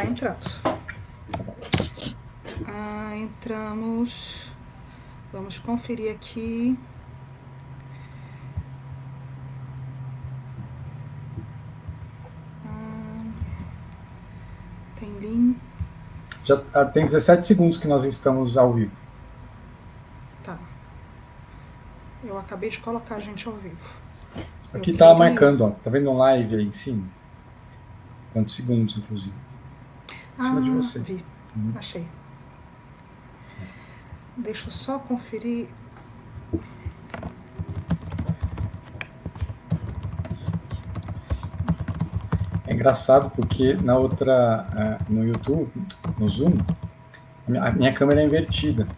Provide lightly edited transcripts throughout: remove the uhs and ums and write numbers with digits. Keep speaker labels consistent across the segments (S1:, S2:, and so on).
S1: Tá entrando. Entramos. Vamos conferir aqui. Tem link.
S2: Já tem 17 segundos que nós estamos ao vivo.
S1: Tá. Eu acabei de colocar a gente ao vivo.
S2: Aqui tá marcando, ó. Tá vendo um live aí em cima? Quantos segundos, inclusive? Em cima de você.
S1: Vi. Achei. Deixa eu só conferir.
S2: É engraçado porque na outra, no YouTube, no Zoom, a minha câmera é invertida.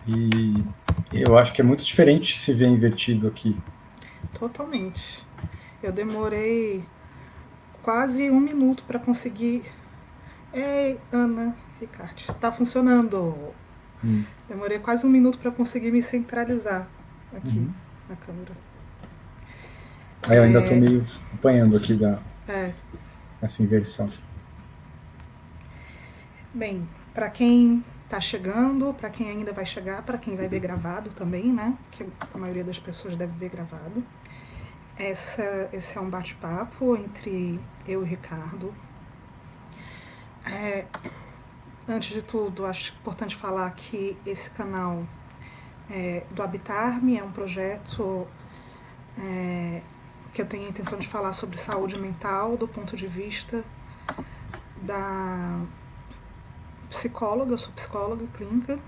S2: E eu acho que é muito diferente se ver invertido aqui.
S1: Totalmente. Eu demorei quase 1 minuto para conseguir. Ei, Ana Ricardo, tá funcionando. Demorei quase 1 minuto para conseguir me centralizar aqui na câmera.
S2: Aí eu ainda tô meio apanhando aqui
S1: É.
S2: essa inversão.
S1: Bem, para quem tá chegando, para quem ainda vai chegar, para quem vai ver gravado também, né? Que a maioria das pessoas deve ver gravado. Esse é um bate-papo entre eu e o Ricardo. Antes de tudo, acho importante falar que esse canal do Habitar-me é um projeto que eu tenho a intenção de falar sobre saúde mental do ponto de vista da psicóloga, eu sou psicóloga clínica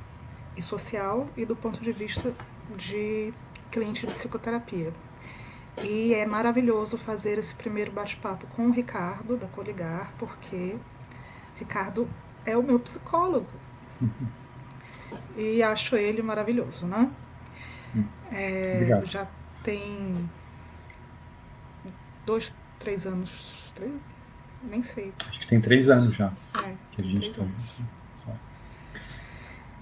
S1: e social, e do ponto de vista de cliente de psicoterapia. E é maravilhoso fazer esse primeiro bate-papo com o Ricardo, da Coligar, porque Ricardo é o meu psicólogo. E acho ele maravilhoso, né?
S2: Obrigado.
S1: Já tem 2, 3 anos, 3? Nem sei.
S2: Acho que tem 3 anos já que a gente tá.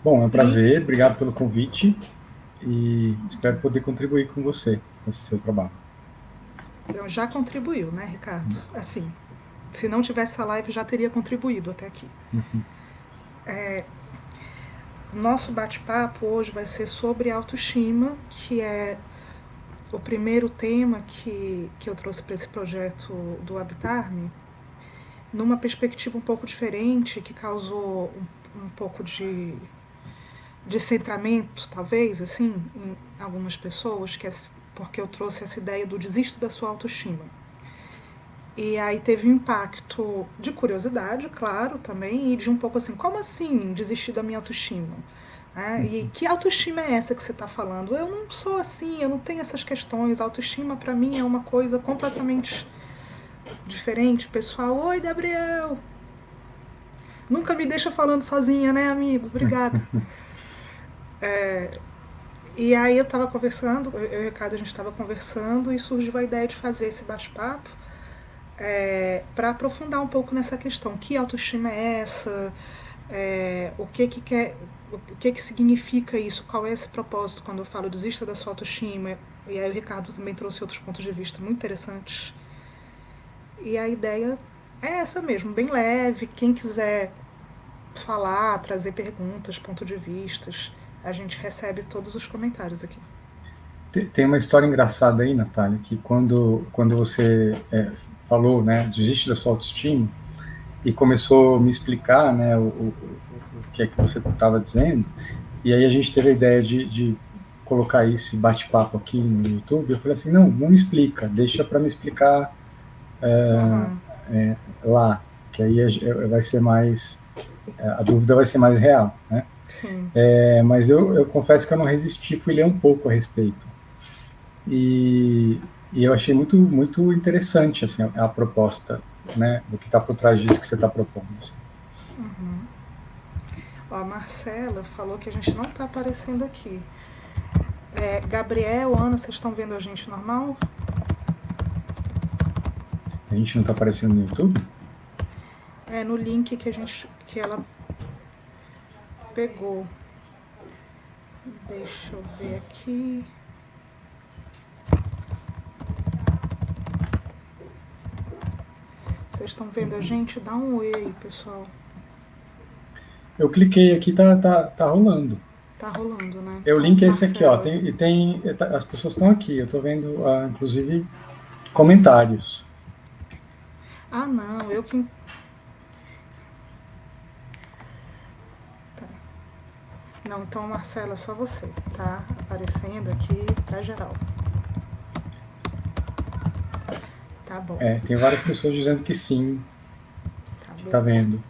S2: Bom, é um prazer, obrigado pelo convite e espero poder contribuir com você nesse seu trabalho.
S1: Então, já contribuiu, né, Ricardo? Assim, se não tivesse a live, já teria contribuído até aqui. Nosso bate-papo hoje vai ser sobre autoestima, que é o primeiro tema que eu trouxe para esse projeto do Habitar-me, numa perspectiva um pouco diferente, que causou um pouco de centramento, talvez, assim, em algumas pessoas, que é porque eu trouxe essa ideia do desista da sua autoestima. E aí teve um impacto de curiosidade, claro, também, e de um pouco assim, como assim desistir da minha autoestima? E que autoestima é essa que você está falando? Eu não sou assim, eu não tenho essas questões. A autoestima para mim é uma coisa completamente diferente, pessoal. Oi, Gabriel! Nunca me deixa falando sozinha, né, amigo? Obrigada. E aí eu estava conversando, eu e o Ricardo, a gente estava conversando e surgiu a ideia de fazer esse bate-papo para aprofundar um pouco nessa questão. Que autoestima é essa? O que significa isso? Qual é esse propósito quando eu falo desista da sua autoestima? E aí o Ricardo também trouxe outros pontos de vista muito interessantes. E a ideia é essa mesmo, bem leve. Quem quiser falar, trazer perguntas, pontos de vistas, a gente recebe todos os comentários aqui.
S2: Tem uma história engraçada aí, Natália, que quando você falou, né, desiste da sua autoestima e começou a me explicar, né, o que é que você estava dizendo, e aí a gente teve a ideia de colocar esse bate-papo aqui no YouTube, eu falei assim, não me explica, deixa para me explicar lá, que aí vai ser mais, a dúvida vai ser mais real, né?
S1: Sim.
S2: Mas eu confesso que eu não resisti, fui ler um pouco a respeito. E eu achei muito, muito interessante assim, a proposta, né, do que está por trás disso que você está propondo. Assim.
S1: Ó, a Marcela falou que a gente não está aparecendo aqui. Gabriel, Ana, vocês estão vendo a gente normal?
S2: A gente não está aparecendo no YouTube?
S1: No link que ela pegou. Deixa eu ver aqui. Vocês estão vendo a gente? Dá um oi aí, pessoal.
S2: Eu cliquei aqui, tá rolando.
S1: Tá rolando, né?
S2: O
S1: Então,
S2: link é esse aqui, ó.
S1: Marcela.
S2: As pessoas estão aqui. Eu tô vendo, inclusive, comentários.
S1: Ah, não, eu que... Tá. Não, então, Marcela, é só você. Tá aparecendo aqui pra geral. Tá bom.
S2: Tem várias pessoas dizendo que sim, que tá vendo.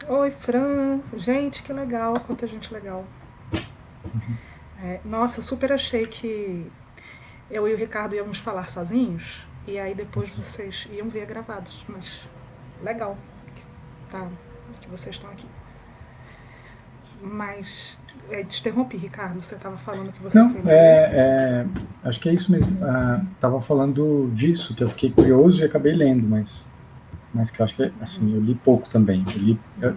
S1: Oi, Fran. Gente, que legal. Quanta gente legal. Nossa, eu super achei que eu e o Ricardo íamos falar sozinhos. E aí depois vocês iam ver gravados. Mas legal. Tá, que vocês estão aqui. Mas te interrompi, Ricardo. Você estava falando que você
S2: Não,
S1: foi ler.
S2: acho que é isso mesmo. Tava falando disso, que eu fiquei curioso e acabei lendo, mas que eu acho que, assim, eu li pouco também.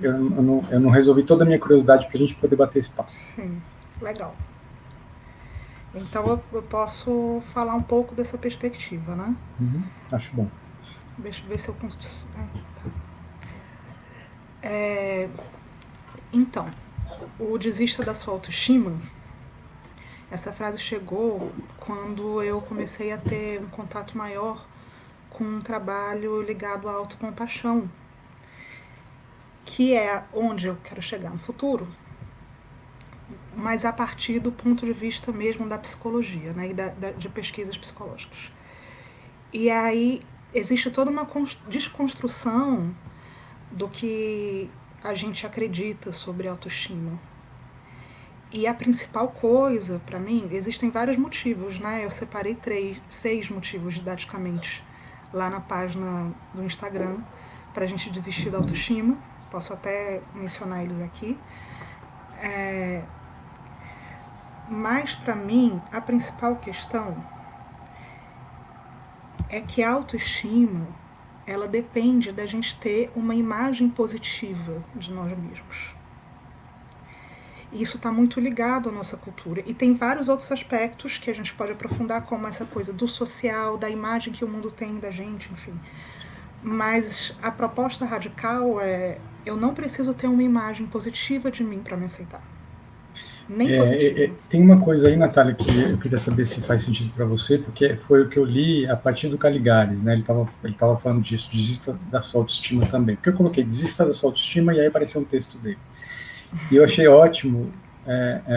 S2: Eu não resolvi toda a minha curiosidade para a gente poder bater esse papo.
S1: Sim, legal. Então eu posso falar um pouco dessa perspectiva, né?
S2: Acho bom.
S1: Deixa eu ver se eu consigo. Então, o desista da sua autoestima, essa frase chegou quando eu comecei a ter um contato maior com um trabalho ligado à autocompaixão, que é onde eu quero chegar no futuro, mas a partir do ponto de vista mesmo da psicologia, né, e de pesquisas psicológicas. E aí existe toda uma desconstrução do que a gente acredita sobre autoestima. E a principal coisa, para mim, existem vários motivos, né? Eu separei 6 motivos didaticamente lá na página do Instagram para a gente desistir da autoestima. Posso até mencionar eles aqui. Mas, para mim, a principal questão é que a autoestima, ela depende da gente ter uma imagem positiva de nós mesmos. E isso está muito ligado à nossa cultura. E tem vários outros aspectos que a gente pode aprofundar, como essa coisa do social, da imagem que o mundo tem da gente, enfim. Mas a proposta radical é: eu não preciso ter uma imagem positiva de mim para me aceitar. Nem positiva.
S2: Tem uma coisa aí, Natália, que eu queria saber se faz sentido para você, porque foi o que eu li a partir do Caligares, né? Ele tava falando disso, desista da sua autoestima também. Porque eu coloquei desista da sua autoestima e aí apareceu um texto dele. E eu achei ótimo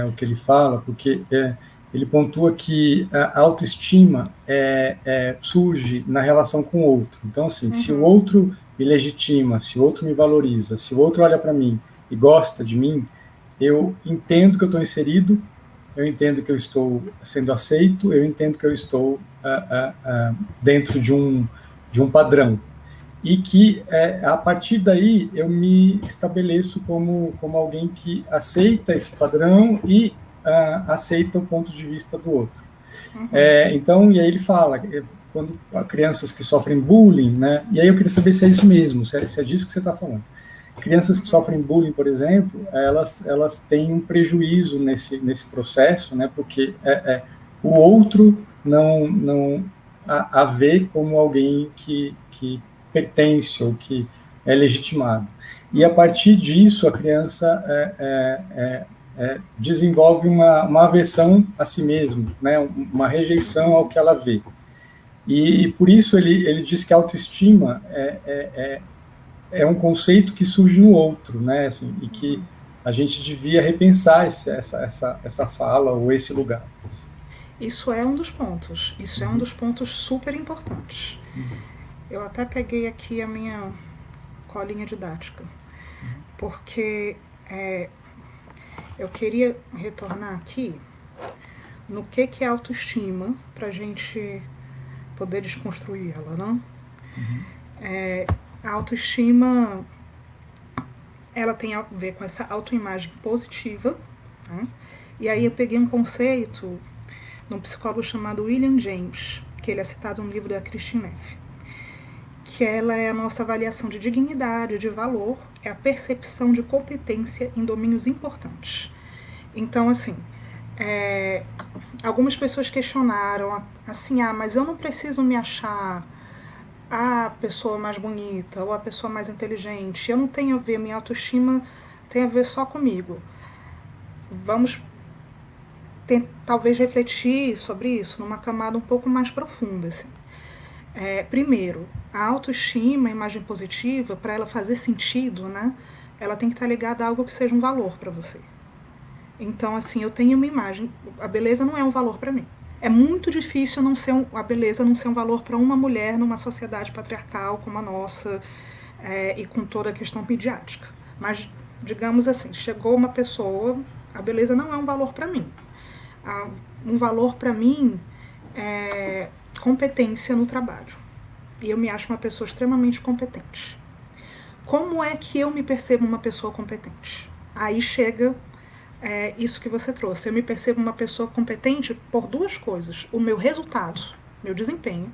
S2: o que ele fala, porque ele pontua que a autoestima surge na relação com o outro. Então, assim, se o outro me legitima, se o outro me valoriza, se o outro olha para mim e gosta de mim, eu entendo que eu estou inserido, eu entendo que eu estou sendo aceito, eu entendo que eu estou dentro de um padrão. E que, a partir daí, eu me estabeleço como alguém que aceita esse padrão e aceita o ponto de vista do outro. Então, e aí ele fala, quando crianças que sofrem bullying, né? E aí eu queria saber se é isso mesmo, se é disso que você está falando. Crianças que sofrem bullying, por exemplo, elas têm um prejuízo nesse processo, né? Porque o outro não a vê como alguém que pertence ou que é legitimado. E a partir disso, a criança desenvolve uma aversão a si mesmo, né? Uma rejeição ao que ela vê. E por isso ele diz que a autoestima é um conceito que surge no outro, né? Assim, e que a gente devia repensar essa fala ou esse lugar.
S1: Isso é um dos pontos. Isso é um dos pontos super importantes. Eu até peguei aqui a minha colinha didática, porque eu queria retornar aqui no que é autoestima, para a gente poder desconstruir ela, não? A autoestima, ela tem a ver com essa autoimagem positiva, né? E aí eu peguei um conceito de um psicólogo chamado William James, que ele é citado no livro da Christine Neff, que ela é a nossa avaliação de dignidade, de valor, é a percepção de competência em domínios importantes. Então, assim, algumas pessoas questionaram assim, mas eu não preciso me achar a pessoa mais bonita ou a pessoa mais inteligente. Eu não tenho a ver, minha autoestima tem a ver só comigo. Vamos talvez refletir sobre isso numa camada um pouco mais profunda. Assim. Primeiro, a autoestima, a imagem positiva, para ela fazer sentido, né, ela tem que estar ligada a algo que seja um valor para você. Então, assim, eu tenho uma imagem, a beleza não é um valor para mim. É muito difícil a beleza não ser um valor para uma mulher numa sociedade patriarcal como a nossa, e com toda a questão midiática. Mas, digamos assim, chegou uma pessoa, a beleza não é um valor para mim. Um valor para mim é competência no trabalho. E eu me acho uma pessoa extremamente competente. Como é que eu me percebo uma pessoa competente? Aí chega isso que você trouxe. Eu me percebo uma pessoa competente por duas coisas. O meu resultado, meu desempenho.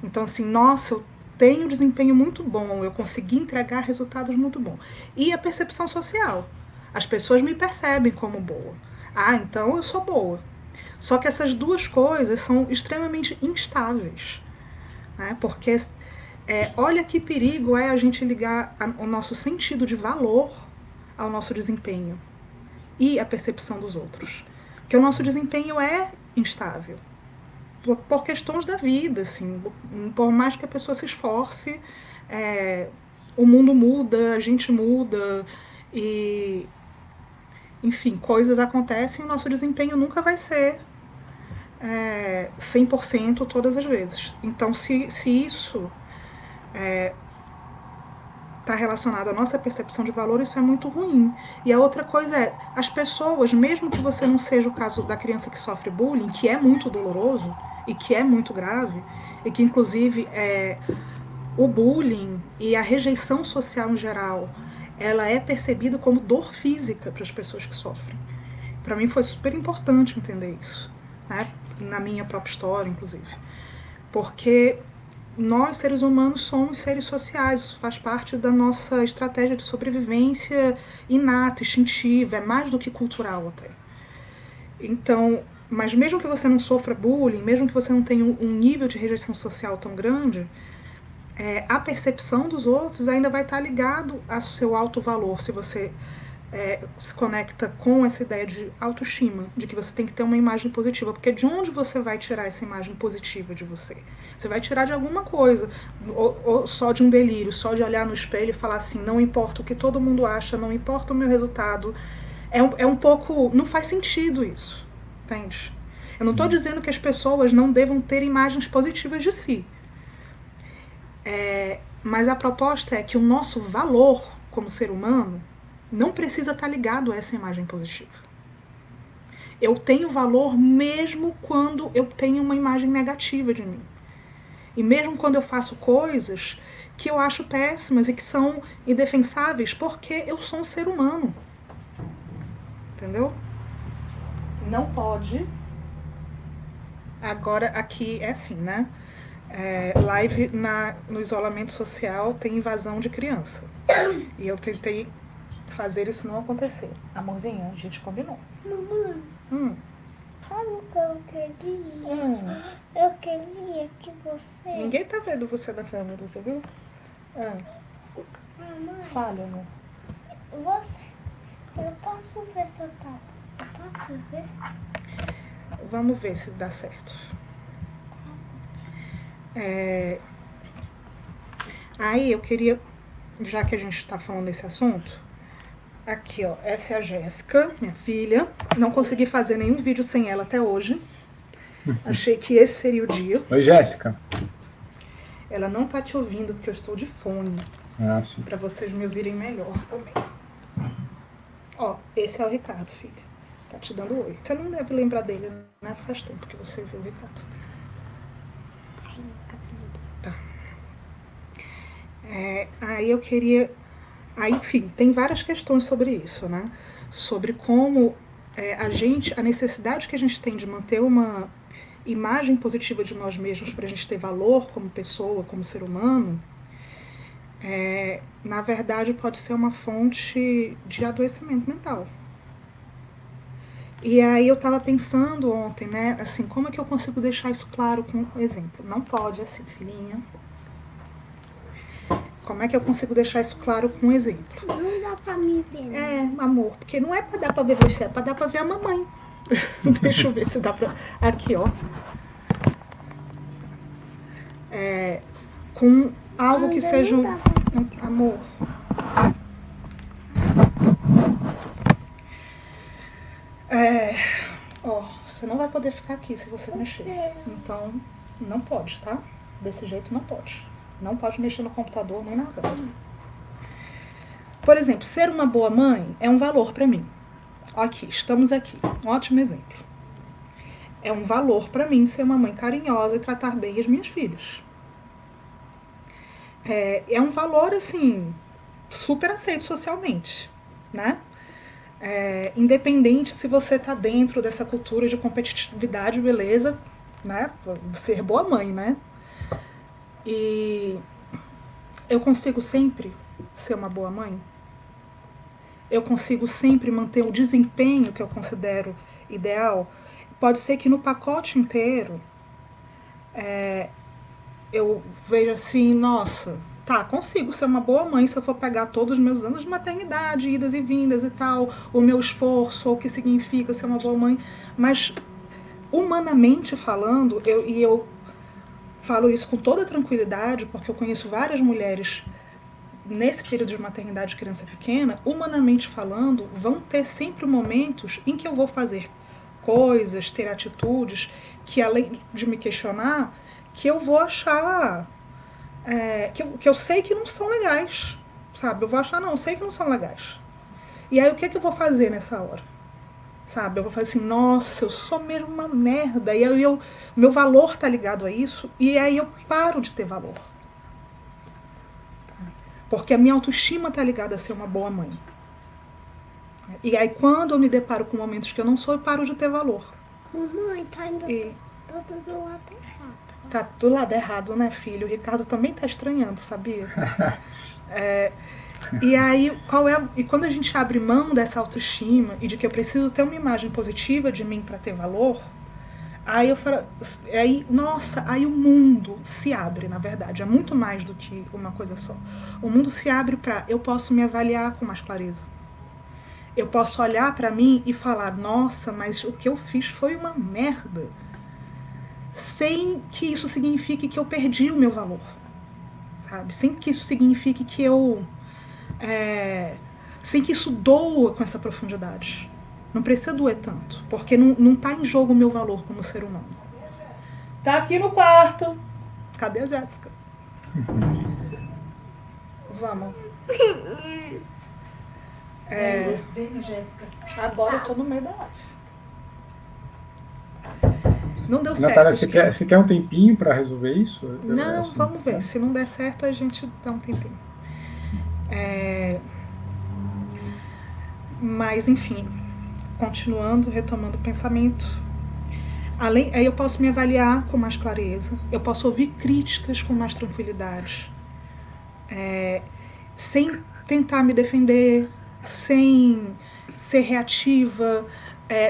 S1: Então, assim, nossa, eu tenho um desempenho muito bom, eu consegui entregar resultados muito bons. E a percepção social. As pessoas me percebem como boa. Então eu sou boa. Só que essas duas coisas são extremamente instáveis. Né? Porque olha que perigo é a gente ligar o nosso sentido de valor ao nosso desempenho e a percepção dos outros. Porque o nosso desempenho é instável. Por questões da vida, assim, por mais que a pessoa se esforce, o mundo muda, a gente muda, e, enfim, coisas acontecem e o nosso desempenho nunca vai ser 100% todas as vezes. Então, se isso está relacionado à nossa percepção de valor, isso é muito ruim. E a outra coisa é, as pessoas, mesmo que você não seja o caso da criança que sofre bullying, que é muito doloroso e que é muito grave, e que inclusive o bullying e a rejeição social em geral, ela é percebida como dor física para as pessoas que sofrem. Para mim foi super importante entender isso, né? Na minha própria história, inclusive. Porque nós, seres humanos, somos seres sociais, isso faz parte da nossa estratégia de sobrevivência inata, instintiva, é mais do que cultural até. Então, mas mesmo que você não sofra bullying, mesmo que você não tenha um nível de rejeição social tão grande, a percepção dos outros ainda vai estar ligado ao seu alto valor, se você se conecta com essa ideia de autoestima, de que você tem que ter uma imagem positiva, porque de onde você vai tirar essa imagem positiva de você? Você vai tirar de alguma coisa, ou só de um delírio, só de olhar no espelho e falar assim, não importa o que todo mundo acha, não importa o meu resultado, um pouco, não faz sentido isso, entende? Eu não estou dizendo que as pessoas não devam ter imagens positivas de si, mas a proposta é que o nosso valor como ser humano não precisa estar ligado a essa imagem positiva. Eu tenho valor mesmo quando eu tenho uma imagem negativa de mim. E mesmo quando eu faço coisas que eu acho péssimas e que são indefensáveis, porque eu sou um ser humano. Entendeu? Não pode. Agora aqui é assim, né? Live no isolamento social tem invasão de criança. E eu tentei fazer isso não acontecer. Amorzinho, a gente combinou.
S3: Mamãe, sabe o que eu queria? Eu queria que você...
S1: Ninguém tá vendo você na câmera, você viu?
S3: Mamãe,
S1: Fala, amor.
S3: eu posso ver seu tato? Eu posso ver?
S1: Vamos ver se dá certo. Aí eu queria, já que a gente tá falando desse assunto, aqui, ó, essa é a Jéssica, minha filha. Não consegui fazer nenhum vídeo sem ela até hoje. Achei que esse seria o dia.
S2: Oi, Jéssica.
S1: Ela não tá te ouvindo porque eu estou de fone.
S2: Sim.
S1: Pra vocês me ouvirem melhor também. Ó, esse é o Ricardo, filha. Tá te dando oi. Você não deve lembrar dele, né? Faz tempo que você viu o Ricardo. Tá. Aí eu queria... Aí, enfim, tem várias questões sobre isso, né? Sobre como a necessidade que a gente tem de manter uma imagem positiva de nós mesmos para a gente ter valor como pessoa, como ser humano, na verdade pode ser uma fonte de adoecimento mental. E aí eu estava pensando ontem, né, assim, como é que eu consigo deixar isso claro com um exemplo? Não pode assim, filhinha. Como é que eu consigo deixar isso claro com um exemplo?
S3: Não dá pra me ver.
S1: É, amor, porque não é para dar para ver você, é para dar para ver a mamãe. Deixa eu ver se dá para... Aqui, ó. Com algo que seja... Amor. Ó, você não vai poder ficar aqui se você mexer. Então, não pode, tá? Desse jeito não pode. Não pode mexer no computador nem na câmera. Por exemplo, ser uma boa mãe é um valor para mim. Aqui, estamos aqui. Um ótimo exemplo. É um valor para mim ser uma mãe carinhosa e tratar bem as minhas filhas. É um valor, assim, super aceito socialmente, né? Independente se você está dentro dessa cultura de competitividade, beleza, né? Ser boa mãe, né? E eu consigo sempre ser uma boa mãe? Eu consigo sempre manter o desempenho que eu considero ideal? Pode ser que no pacote inteiro eu veja assim, nossa, tá, consigo ser uma boa mãe se eu for pegar todos os meus anos de maternidade, idas e vindas e tal, o meu esforço, o que significa ser uma boa mãe, mas humanamente falando, eu falo isso com toda tranquilidade, porque eu conheço várias mulheres nesse período de maternidade de criança pequena, humanamente falando, vão ter sempre momentos em que eu vou fazer coisas, ter atitudes, que além de me questionar, que eu vou achar, que eu sei que não são legais, sabe? Eu vou achar, não, eu sei que não são legais. E aí o que é que eu vou fazer nessa hora? Sabe? Eu vou falar assim, nossa, eu sou mesmo uma merda. E aí meu valor tá ligado a isso, e aí eu paro de ter valor. Porque a minha autoestima tá ligada a ser uma boa mãe. E aí quando eu me deparo com momentos que eu não sou, eu paro de ter valor.
S3: Mamãe, tá indo todo do lado errado.
S1: Tá do lado errado, né, filho? O Ricardo também tá estranhando, sabia? E aí, e quando a gente abre mão dessa autoestima e de que eu preciso ter uma imagem positiva de mim para ter valor, aí eu falo, nossa, aí o mundo se abre, na verdade. É muito mais do que uma coisa só. O mundo se abre para eu posso me avaliar com mais clareza. Eu posso olhar para mim e falar, nossa, mas o que eu fiz foi uma merda. Sem que isso signifique que eu perdi o meu valor. Sabe? Sem que isso signifique que eu... sem que isso doa com essa profundidade. Não precisa doer tanto, porque não tá em jogo o meu valor como ser humano. Tá aqui no quarto. Cadê a Jéssica? Vamos.
S4: Vem, Jéssica.
S1: Agora eu tô no meio da live. Não deu certo.
S2: Natália, você quer um tempinho para resolver isso?
S1: Não,
S2: assim,
S1: vamos ver. Se não der certo, a gente dá um tempinho. Mas, enfim, continuando, retomando o pensamento. Aí eu posso me avaliar com mais clareza, eu posso ouvir críticas com mais tranquilidade, sem tentar me defender, sem ser reativa,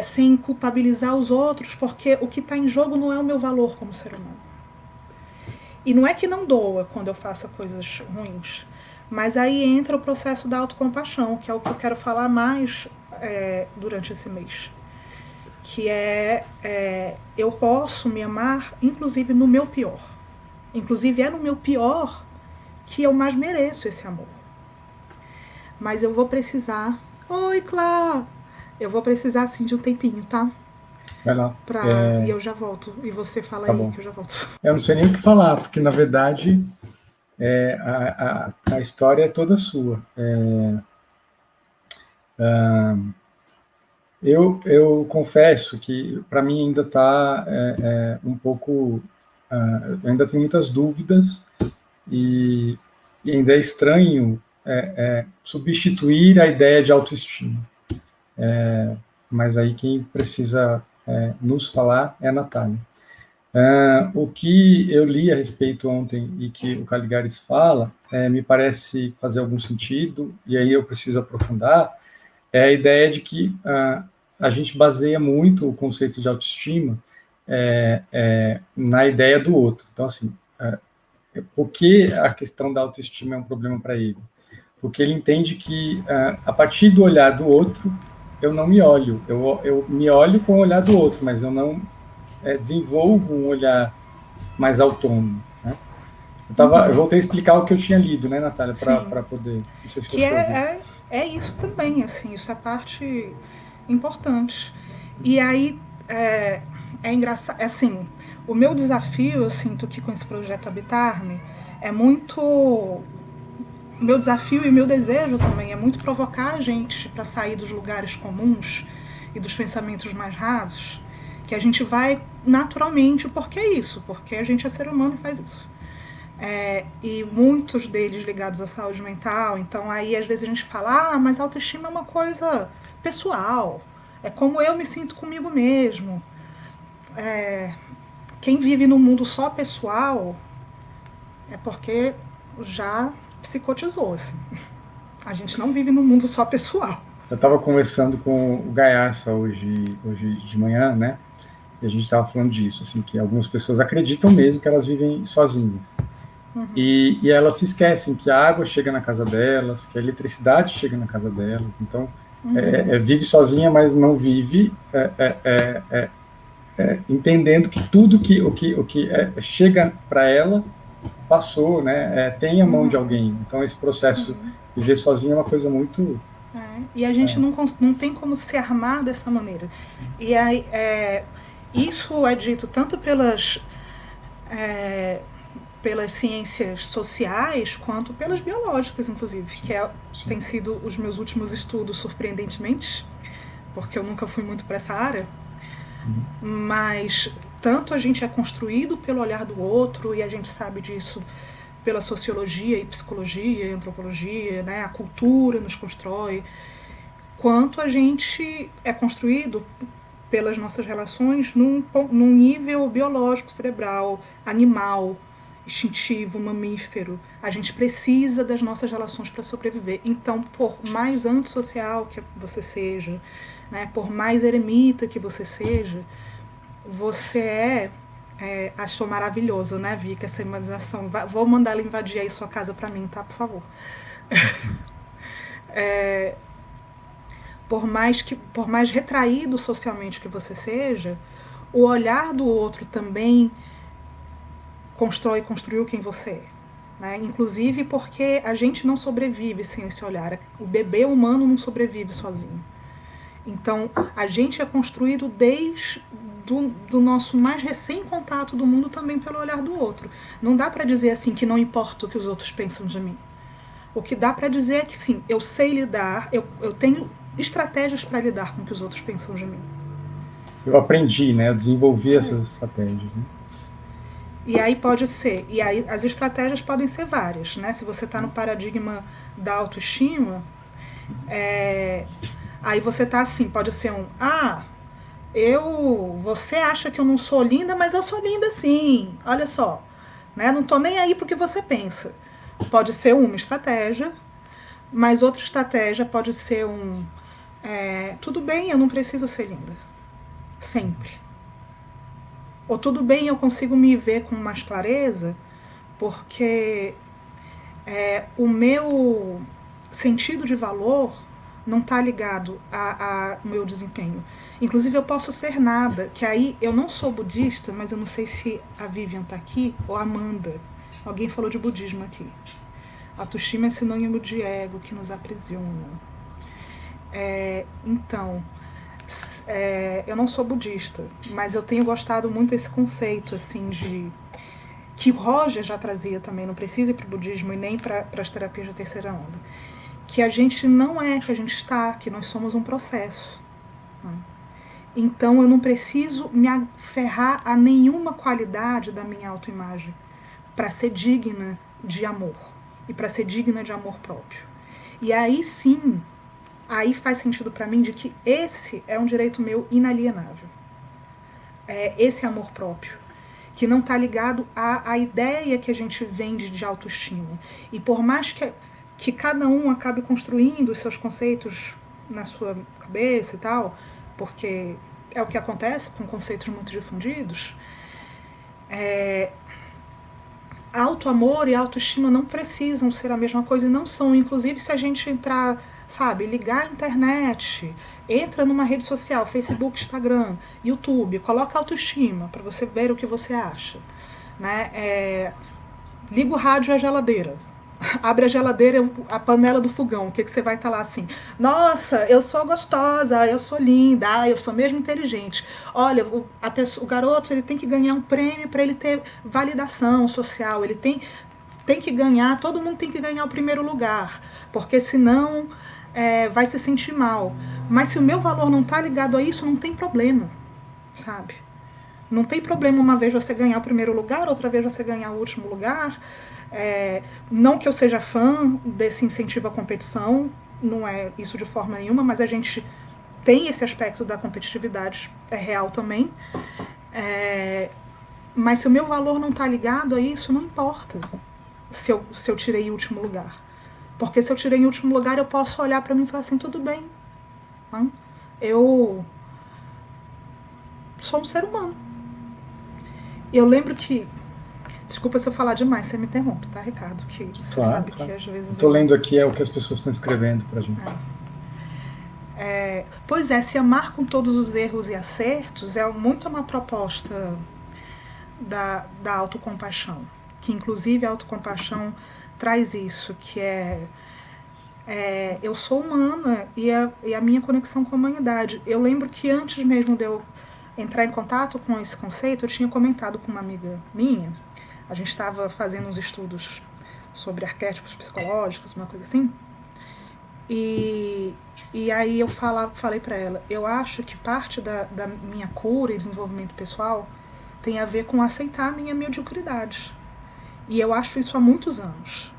S1: sem culpabilizar os outros, porque o que está em jogo não é o meu valor como ser humano. E não é que não doa quando eu faço coisas ruins, mas aí entra o processo da autocompaixão, que é o que eu quero falar mais durante esse mês. Que eu posso me amar, inclusive no meu pior. Inclusive é no meu pior que eu mais mereço esse amor. Mas eu vou precisar... Oi, Clá! Eu vou precisar, assim, de um tempinho, tá?
S2: Vai lá.
S1: E eu já volto. E você fala
S2: tá
S1: aí
S2: bom.
S1: que eu já volto.
S2: Eu não sei nem o que falar, porque, na verdade, a história é toda sua. Eu confesso que, para mim, ainda está um pouco... eu ainda tenho muitas dúvidas e ainda é estranho substituir a ideia de autoestima. Mas aí quem precisa nos falar é a Natália. O que eu li a respeito ontem e que o Caligares fala, me parece fazer algum sentido, e aí eu preciso aprofundar, é a ideia de que a gente baseia muito o conceito de autoestima na ideia do outro. Então, assim, por que a questão da autoestima é um problema para ele? Porque ele entende que, a partir do olhar do outro, eu não me olho. Eu me olho com o olhar do outro, mas eu não desenvolvo um olhar mais autônomo, né? Eu voltei a explicar o que eu tinha lido, né, Natália, para poder... Não sei se
S1: que
S2: você ouviu.
S1: é isso também, assim, isso é parte importante. E aí, é engraçado, assim, o meu desafio, eu sinto que com esse projeto Habitar-me, é muito... Meu desafio e meu desejo também é muito provocar a gente para sair dos lugares comuns e dos pensamentos mais rasos, que a gente vai naturalmente, porque é isso, porque a gente é ser humano e faz isso. E muitos deles ligados à saúde mental, então aí às vezes a gente fala, mas autoestima é uma coisa pessoal, é como eu me sinto comigo mesmo. Quem vive num mundo só pessoal é porque já psicotizou, assim. A gente não vive num mundo só pessoal.
S2: Eu estava conversando com o Gaiaça hoje de manhã, né? E a gente estava falando disso, assim, que algumas pessoas acreditam mesmo que elas vivem sozinhas. E elas se esquecem que a água chega na casa delas, que a eletricidade chega na casa delas. Então, vive sozinha, mas não vive entendendo que tudo o que chega para ela passou, né? Tem a mão de alguém. Então, esse processo de viver sozinho é uma coisa muito...
S1: E a gente não tem como se armar dessa maneira. E aí, isso é dito tanto pelas ciências sociais quanto pelas biológicas, inclusive, que tem sido os meus últimos estudos, surpreendentemente, porque eu nunca fui muito para essa área, mas tanto a gente é construído pelo olhar do outro, e a gente sabe disso pela sociologia e psicologia e antropologia, né? A cultura nos constrói, quanto a gente é construído pelas nossas relações num nível biológico, cerebral, animal, instintivo, mamífero. A gente precisa das nossas relações para sobreviver. Então, por mais antissocial que você seja, né, por mais eremita que você seja, você achou maravilhoso, né, Vika, essa imaginação. Vou mandar ela invadir aí sua casa para mim, tá? Por favor. Por mais retraído socialmente que você seja, o olhar do outro também construiu quem você é. Né? Inclusive porque a gente não sobrevive sem esse olhar. O bebê humano não sobrevive sozinho. Então, a gente é construído desde do nosso mais recém-contato do mundo também pelo olhar do outro. Não dá para dizer assim que não importa o que os outros pensam de mim. O que dá para dizer é que sim, eu sei lidar, eu tenho estratégias para lidar com o que os outros pensam de mim.
S2: Eu aprendi, né? Eu desenvolvi essas estratégias, né?
S1: E aí pode ser, e aí as estratégias podem ser várias, né? Se você está no paradigma da autoestima, aí você está assim, pode ser você acha que eu não sou linda, mas eu sou linda sim, olha só, né? Não estou nem aí pro que você pensa. Pode ser uma estratégia, mas outra estratégia pode ser tudo bem, eu não preciso ser linda, sempre. Ou tudo bem, eu consigo me ver com mais clareza, porque o meu sentido de valor não está ligado ao meu desempenho. Inclusive, eu posso ser nada, que aí eu não sou budista, mas eu não sei se a Vivian está aqui, ou a Amanda. Alguém falou de budismo aqui. Autoestima é sinônimo de ego, que nos aprisiona. Então... eu não sou budista, mas eu tenho gostado muito desse conceito, assim, que Roger já trazia também, não precisa ir para o budismo e nem para as terapias da terceira onda, que a gente não é, que a gente está, que nós somos um processo. Né? Então eu não preciso me aferrar a nenhuma qualidade da minha autoimagem para ser digna de amor e para ser digna de amor próprio. E aí sim, aí faz sentido para mim de que esse é um direito meu inalienável. Esse amor próprio, que não está ligado à ideia que a gente vende de autoestima. E por mais que cada um acabe construindo os seus conceitos na sua cabeça e tal, porque é o que acontece com conceitos muito difundidos, auto-amor e autoestima não precisam ser a mesma coisa e não são. Inclusive, se a gente entrar, sabe, ligar a internet, entra numa rede social, Facebook, Instagram, YouTube, coloca autoestima para você ver o que você acha, né? Liga o rádio e a geladeira. Abre a geladeira, a panela do fogão, o que você vai estar lá assim? Nossa, eu sou gostosa, eu sou linda, eu sou mesmo inteligente. Olha, o garoto ele tem que ganhar um prêmio para ele ter validação social, ele tem que ganhar, todo mundo tem que ganhar o primeiro lugar, porque senão vai se sentir mal. Mas se o meu valor não está ligado a isso, não tem problema, sabe? Não tem problema uma vez você ganhar o primeiro lugar, outra vez você ganhar o último lugar. Não que eu seja fã desse incentivo à competição, não é isso de forma nenhuma, mas a gente tem esse aspecto da competitividade, é real também. Mas se o meu valor não está ligado a isso, não importa se eu tirei em último lugar. Porque se eu tirei em último lugar, eu posso olhar para mim e falar assim, tudo bem, não? Eu sou um ser humano. Eu lembro que, desculpa se eu falar demais, você me interrompe, tá, Ricardo? Que você
S2: Claro,
S1: sabe
S2: claro.
S1: que às vezes...
S2: Estou lendo aqui o que as pessoas estão escrevendo pra gente.
S1: Pois é, se amar com todos os erros e acertos é muito uma proposta da autocompaixão, que inclusive a autocompaixão traz isso, que eu sou humana e a minha conexão com a humanidade. Eu lembro que antes mesmo de eu entrar em contato com esse conceito, eu tinha comentado com uma amiga minha, a gente estava fazendo uns estudos sobre arquétipos psicológicos, uma coisa assim, e aí eu falei para ela, eu acho que parte da minha cura e desenvolvimento pessoal tem a ver com aceitar a minha mediocridade. E eu acho isso há muitos anos.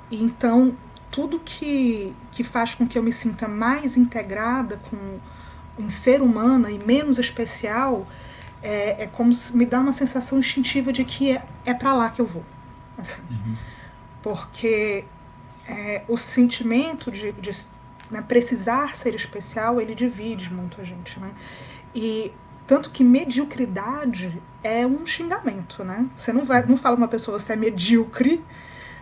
S1: Então, tudo que faz com que eu me sinta mais integrada em ser humana e menos especial, é como se me dá uma sensação instintiva de que é para lá que eu vou. Assim. Porque o sentimento de né, precisar ser especial, ele divide muito a gente, né? E tanto que mediocridade é um xingamento, né? Você não fala uma pessoa, você é medíocre,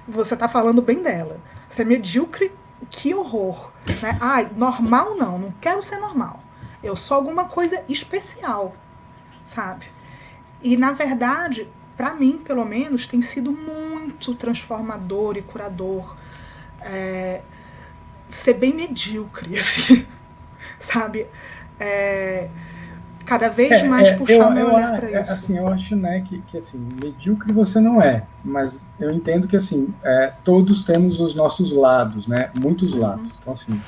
S1: você está falando bem dela. Você é medíocre, que horror, né? Normal não quero ser normal. Eu sou alguma coisa especial, sabe? E, na verdade, para mim, pelo menos, tem sido muito transformador e curador ser bem medíocre, assim, sabe? Cada vez mais puxar meu olhar para isso.
S2: Assim, eu acho, né, que assim, medíocre você não é, mas eu entendo que, assim, todos temos os nossos lados, né, muitos lados. Então, assim,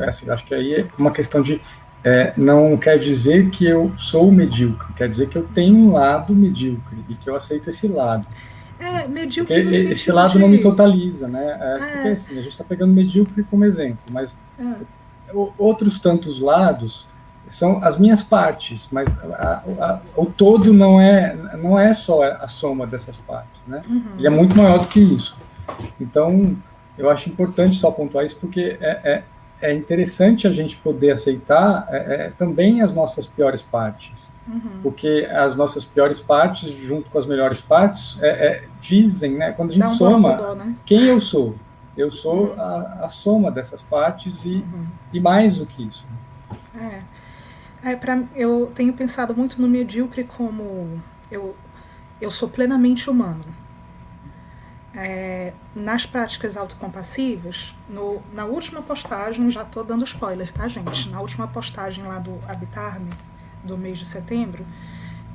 S2: assim, acho que aí é uma questão de não quer dizer que eu sou medíocre, quer dizer que eu tenho um lado medíocre e que eu aceito esse lado.
S1: Medíocre
S2: porque esse lado não me totaliza, né? Porque assim, a gente está pegando medíocre como exemplo, mas outros tantos lados são as minhas partes, mas o todo não é só a soma dessas partes, né? Ele é muito maior do que isso. Então, eu acho importante só pontuar isso, porque é interessante a gente poder aceitar também as nossas piores partes. Porque as nossas piores partes, junto com as melhores partes, dizem, né, quando a gente soma, né? Quem eu sou? Eu sou a soma dessas partes e mais do que isso.
S1: Eu tenho pensado muito no medíocre como eu sou plenamente humano. Nas práticas autocompassivas, na última postagem, já estou dando spoiler, tá, gente? Na última postagem lá do Habitar-me, do mês de setembro,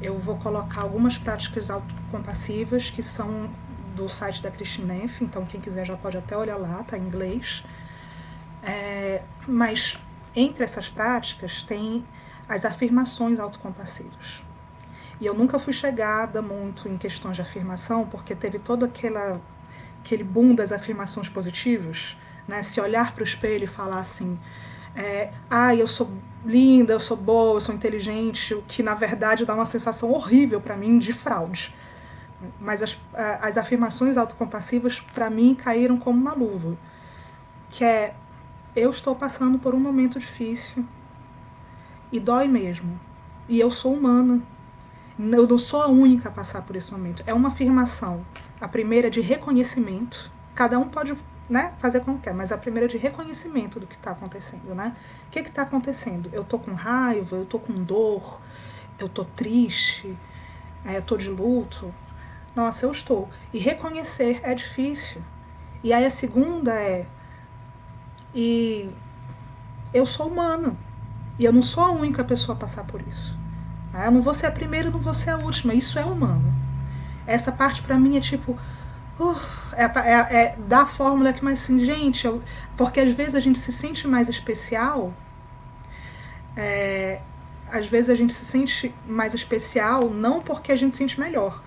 S1: eu vou colocar algumas práticas autocompassivas que são do site da Christine Neff, então quem quiser já pode até olhar lá, tá em inglês. Mas entre essas práticas tem as afirmações autocompassivas. E eu nunca fui chegada muito em questões de afirmação, porque teve todo aquele boom das afirmações positivas, né? Se olhar para o espelho e falar assim, eu sou linda, eu sou boa, eu sou inteligente, o que na verdade dá uma sensação horrível para mim de fraude. Mas as afirmações autocompassivas para mim caíram como uma luva, que eu estou passando por um momento difícil e dói mesmo. E eu sou humana. Eu não sou a única a passar por esse momento. É uma afirmação. A primeira de reconhecimento. Cada um pode, né, fazer como quer, mas a primeira de reconhecimento do que está acontecendo, né? O que está acontecendo? Eu estou com raiva, eu estou com dor, eu estou triste, eu estou de luto. Nossa, eu estou. E reconhecer é difícil. E aí a segunda é... E eu sou humana. E eu não sou a única pessoa a passar por isso. Eu não vou ser a primeira, não vou ser a última. Isso é humano. Essa parte pra mim é tipo... da fórmula que mais assim, gente... porque às vezes a gente se sente mais especial. Às vezes a gente se sente mais especial não porque a gente se sente melhor,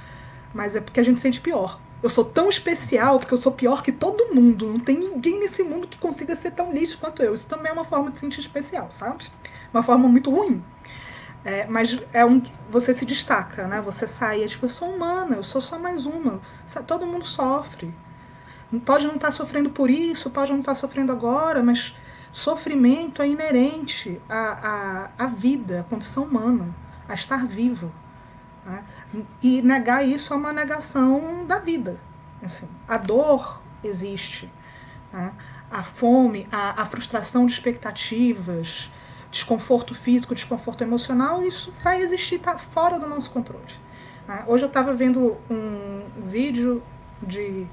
S1: mas é porque a gente se sente pior. Eu sou tão especial porque eu sou pior que todo mundo. Não tem ninguém nesse mundo que consiga ser tão lixo quanto eu. Isso também é uma forma de se sentir especial, sabe? Uma forma muito ruim. Mas você se destaca, né? Você sai, tipo, eu sou humana, eu sou só mais uma. Todo mundo sofre. Pode não estar sofrendo por isso, pode não estar sofrendo agora, mas sofrimento é inerente à vida, à condição humana, a estar vivo. Né? E negar isso é uma negação da vida. Assim, a dor existe. Né? A fome, a frustração de expectativas, desconforto físico, desconforto emocional, isso vai existir, está fora do nosso controle. Hoje eu estava vendo um vídeo de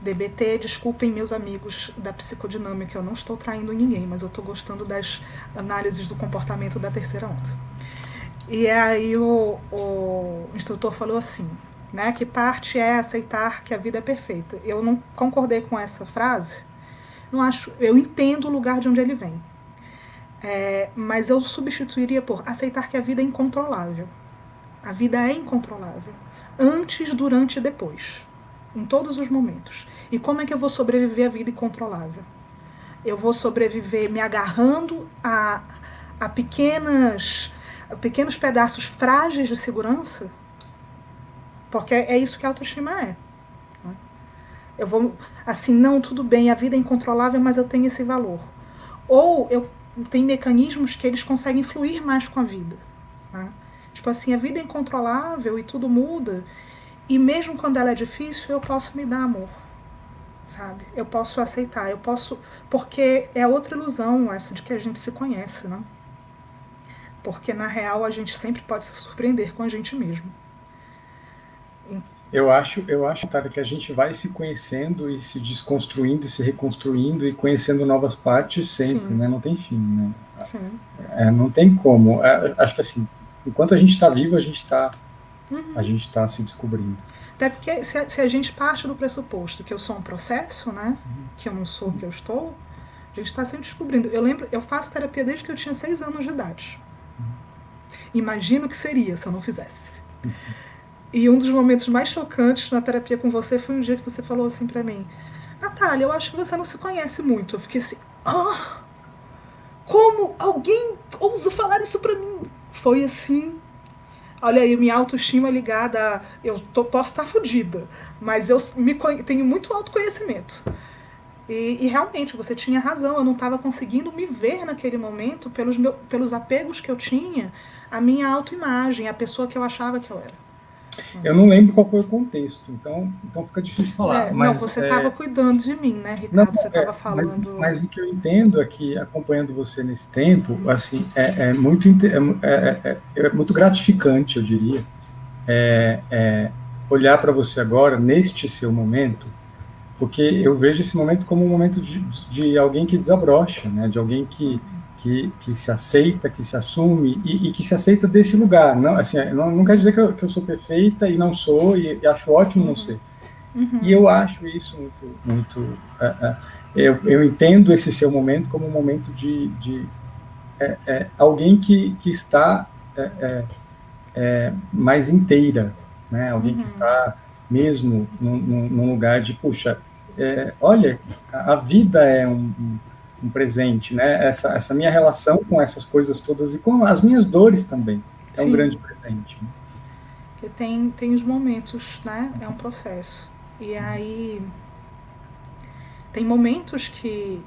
S1: DBT, desculpem meus amigos da psicodinâmica, eu não estou traindo ninguém, mas eu estou gostando das análises do comportamento da terceira onda. E aí o instrutor falou assim, né, que parte é aceitar que a vida é perfeita. Eu não concordei com essa frase, eu entendo o lugar de onde ele vem. Mas eu substituiria por aceitar que a vida é incontrolável. A vida é incontrolável. Antes, durante e depois. Em todos os momentos. E como é que eu vou sobreviver à vida incontrolável? Eu vou sobreviver me agarrando a pequenos pedaços frágeis de segurança? Porque é isso que a autoestima é. Eu vou, assim, não, tudo bem, a vida é incontrolável, mas eu tenho esse valor. Ou eu tenho mecanismos que eles conseguem fluir mais com a vida. Né? Tipo assim, a vida é incontrolável e tudo muda, e mesmo quando ela é difícil, eu posso me dar amor. Sabe? Eu posso aceitar, eu posso... Porque é outra ilusão essa de que a gente se conhece, né? Porque, na real, a gente sempre pode se surpreender com a gente mesmo.
S2: Eu acho, Tara, que a gente vai se conhecendo e se desconstruindo e se reconstruindo e conhecendo novas partes sempre, né? Não tem fim, né?
S1: Sim.
S2: Não tem como. Acho que assim, enquanto a gente está vivo, a gente está se descobrindo.
S1: Até porque se a gente parte do pressuposto que eu sou um processo, né? Que eu não sou o que eu estou, a gente está sempre descobrindo. Eu faço terapia desde que eu tinha 6 anos de idade. Imagino o que seria se eu não fizesse. E um dos momentos mais chocantes na terapia com você foi um dia que você falou assim pra mim, Natália, eu acho que você não se conhece muito. Eu fiquei assim, como alguém ousa falar isso pra mim? Foi assim, olha aí, minha autoestima ligada a, posso estar fodida, mas eu tenho muito autoconhecimento. E realmente, você tinha razão, eu não estava conseguindo me ver naquele momento pelos apegos que eu tinha à minha autoimagem, à pessoa que eu achava que eu era.
S2: Eu não lembro qual foi o contexto, então fica difícil falar.
S1: Não, você estava cuidando de mim, né, Ricardo? Você estava falando...
S2: Mas o que eu entendo é que, acompanhando você nesse tempo, assim, é muito gratificante, eu diria, olhar para você agora, neste seu momento, porque eu vejo esse momento como um momento de alguém que desabrocha, né, de alguém que se aceita, que se assume e que se aceita desse lugar. Não, assim, não quer dizer que eu sou perfeita e não sou, e acho ótimo não ser. E eu acho isso muito eu entendo esse seu momento como um momento de alguém que está mais inteira, né? Alguém que está mesmo num lugar de, puxa, olha, a vida é um presente, né? Essa minha relação com essas coisas todas e com as minhas dores também é um grande presente. Né?
S1: Porque tem os momentos, né? É um processo. E aí tem momentos que...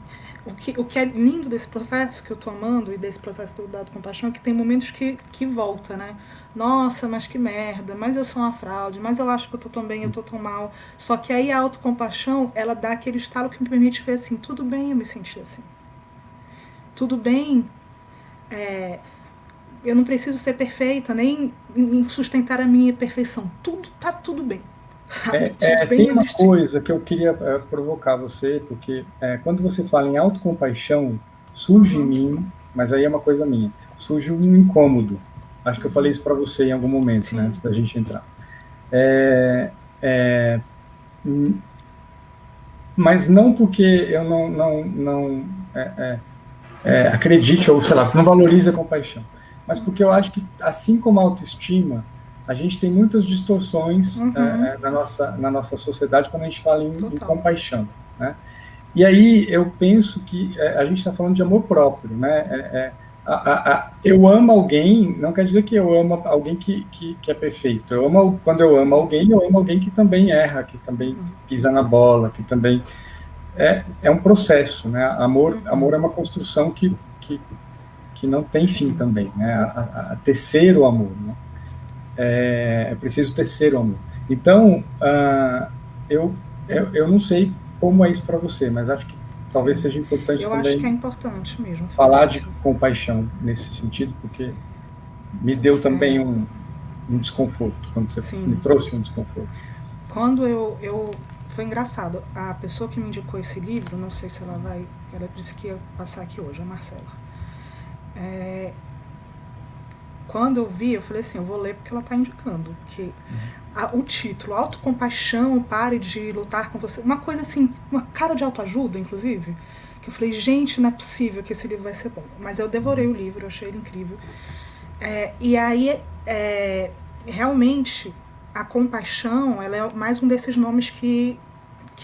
S1: o que é lindo desse processo que eu tô amando e desse processo do autocompaixão é que tem momentos que volta, né? Nossa, mas que merda, mas eu sou uma fraude, mas eu acho que eu tô tão bem, eu tô tão mal. Só que aí a autocompaixão, ela dá aquele estalo que me permite ver assim, tudo bem eu me sentir assim. Tudo bem, eu não preciso ser perfeita, nem em sustentar a minha perfeição. Tá tudo bem, sabe? Tudo bem
S2: Tem uma
S1: existir.
S2: coisa que eu queria provocar você, porque quando você fala em autocompaixão, surge em mim, mas aí é uma coisa minha, surge um incômodo. Acho que eu falei isso para você em algum momento, né,
S1: Sim.
S2: antes da gente entrar. Mas não porque eu não acredite, ou sei lá, não valorize a compaixão, mas porque eu acho que, assim como a autoestima, a gente tem muitas distorções na nossa sociedade quando a gente fala em compaixão, né? E aí eu penso que a gente está falando de amor próprio, né? Eu amo alguém, não quer dizer que eu amo alguém que é perfeito. Quando eu amo alguém que também erra, que também pisa na bola, que também é um processo, né? Amor é uma construção que não tem fim também, né? A tecer o amor, né? É preciso tecer o amor. Então, eu não sei como é isso para você, mas acho que talvez seja importante
S1: eu
S2: também.
S1: Acho que é importante mesmo
S2: falar de compaixão nesse sentido, porque me deu também um desconforto quando você me trouxe um desconforto.
S1: Quando foi engraçado, a pessoa que me indicou esse livro, não sei se ela disse que ia passar aqui hoje, a Marcela. Quando eu vi, eu falei assim, eu vou ler porque ela está indicando. Que o título, Autocompaixão, pare de lutar com você. Uma coisa assim, uma cara de autoajuda, inclusive. Que eu falei, gente, não é possível que esse livro vai ser bom. Mas eu devorei o livro, eu achei ele incrível. E aí, realmente, a compaixão, ela é mais um desses nomes que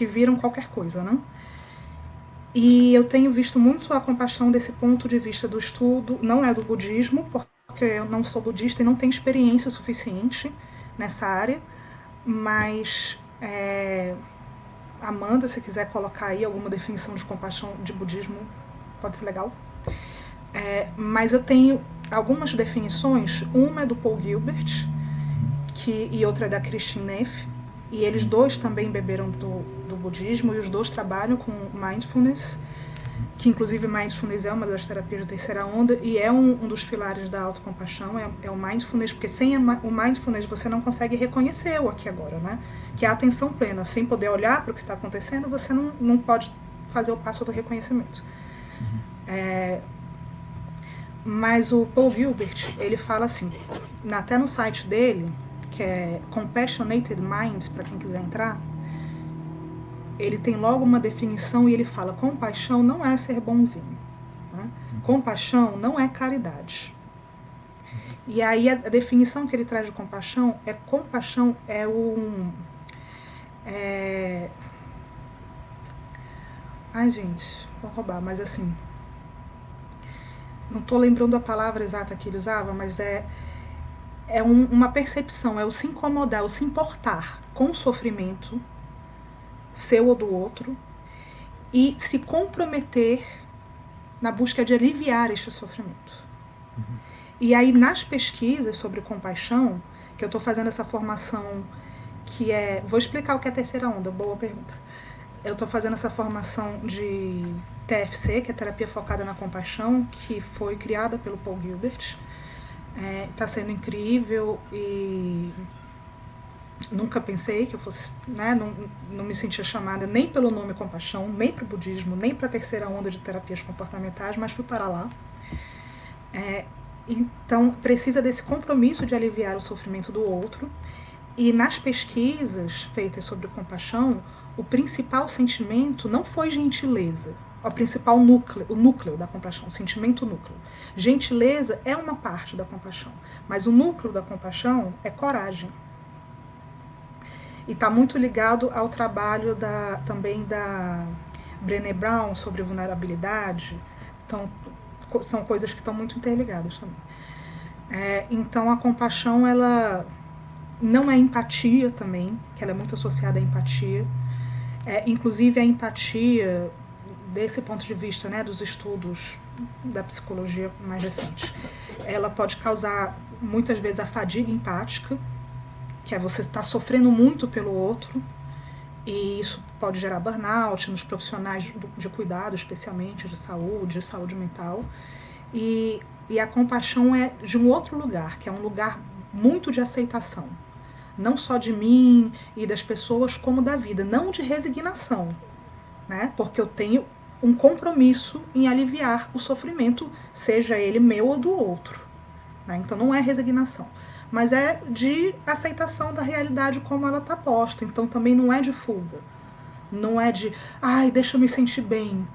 S1: viram qualquer coisa, né? E eu tenho visto muito a compaixão desse ponto de vista do estudo, não é do budismo, porque eu não sou budista e não tenho experiência suficiente nessa área, mas Amanda, se quiser colocar aí alguma definição de compaixão de budismo, pode ser legal. Mas eu tenho algumas definições, uma é do Paul Gilbert e outra é da Christine Neff, e eles dois também beberam do budismo e os dois trabalham com mindfulness, que inclusive mindfulness é uma das terapias de terceira onda e é um dos pilares da autocompaixão, é o mindfulness, porque sem o mindfulness você não consegue reconhecer o aqui e agora, né? Que é a atenção plena. Sem poder olhar para o que está acontecendo, você não pode fazer o passo do reconhecimento. Mas o Paul Gilbert, ele fala assim, até no site dele, que é Compassionated Minds, para quem quiser entrar, ele tem logo uma definição e ele fala, compaixão não é ser bonzinho, né? Compaixão não é caridade. E aí a definição que ele traz de compaixão ai gente, vou roubar, mas assim, não estou lembrando a palavra exata que ele usava, mas uma percepção, é o se incomodar, o se importar com o sofrimento seu ou do outro e se comprometer na busca de aliviar este sofrimento. E aí nas pesquisas sobre compaixão, que eu estou fazendo essa formação que vou explicar o que é a terceira onda, boa pergunta. Eu estou fazendo essa formação de TFC, que é terapia focada na compaixão, que foi criada pelo Paul Gilbert. Está sendo incrível e nunca pensei que eu fosse, né, não me sentia chamada nem pelo nome compaixão, nem para o budismo, nem para a terceira onda de terapias comportamentais, mas fui para lá. Então, precisa desse compromisso de aliviar o sofrimento do outro. E nas pesquisas feitas sobre compaixão, o principal sentimento não foi gentileza, o principal núcleo, o núcleo da compaixão, o sentimento núcleo. Gentileza é uma parte da compaixão, mas o núcleo da compaixão é coragem. E está muito ligado ao trabalho também da Brené Brown sobre vulnerabilidade. Então, são coisas que estão muito interligadas também. Então, a compaixão, ela não é empatia também, que ela é muito associada à empatia. Inclusive, a empatia, desse ponto de vista, né, dos estudos da psicologia mais recentes, ela pode causar muitas vezes a fadiga empática, que é você estar sofrendo muito pelo outro, e isso pode gerar burnout nos profissionais de cuidado, especialmente de saúde mental. E a compaixão é de um outro lugar, que é um lugar muito de aceitação. Não só de mim e das pessoas, como da vida. Não de resignação, né? Porque eu tenho um compromisso em aliviar o sofrimento, seja ele meu ou do outro. Né? Então não é resignação. Mas é de aceitação da realidade como ela está posta. Então também não é de fuga. Não é de, ai, deixa eu me sentir bem.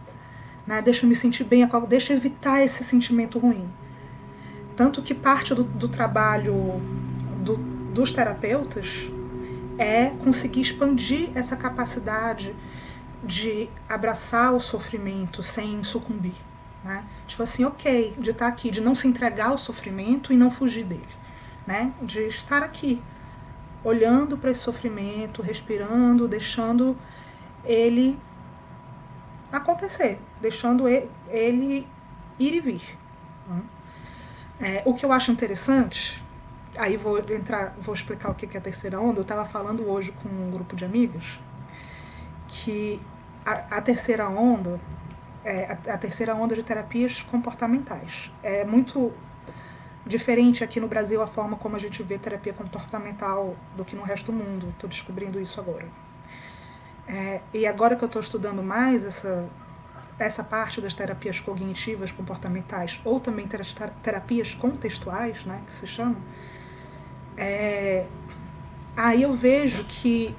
S1: Né? Deixa eu me sentir bem, deixa eu evitar esse sentimento ruim. Tanto que parte do trabalho dos terapeutas é conseguir expandir essa capacidade de abraçar o sofrimento sem sucumbir. Né? Tipo assim, ok, de estar aqui, de não se entregar ao sofrimento e não fugir dele. Né? De estar aqui, olhando para esse sofrimento, respirando, deixando ele acontecer, deixando ele ir e vir. O que eu acho interessante, aí vou explicar o que é a terceira onda. Eu estava falando hoje com um grupo de amigas que a terceira onda é a terceira onda de terapias comportamentais. É muito diferente aqui no Brasil a forma como a gente vê terapia comportamental do que no resto do mundo. Estou descobrindo isso agora. E agora que eu estou estudando mais essa parte das terapias cognitivas comportamentais, ou também terapias contextuais, né, que se chamam, aí eu vejo que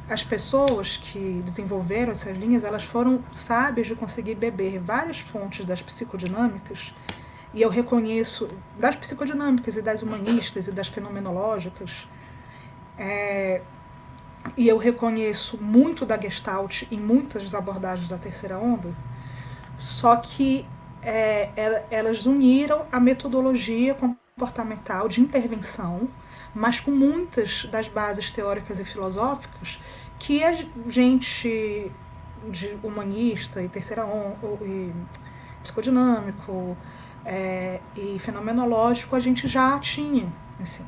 S1: as pessoas que desenvolveram essas linhas, elas foram sábias de conseguir beber várias fontes das psicodinâmicas, e eu reconheço das psicodinâmicas e das humanistas e das fenomenológicas, e eu reconheço muito da Gestalt em muitas abordagens da terceira onda, só que elas uniram a metodologia comportamental de intervenção, mas com muitas das bases teóricas e filosóficas que a gente de humanista e terceira onda, e psicodinâmico e fenomenológico, a gente já tinha. Assim.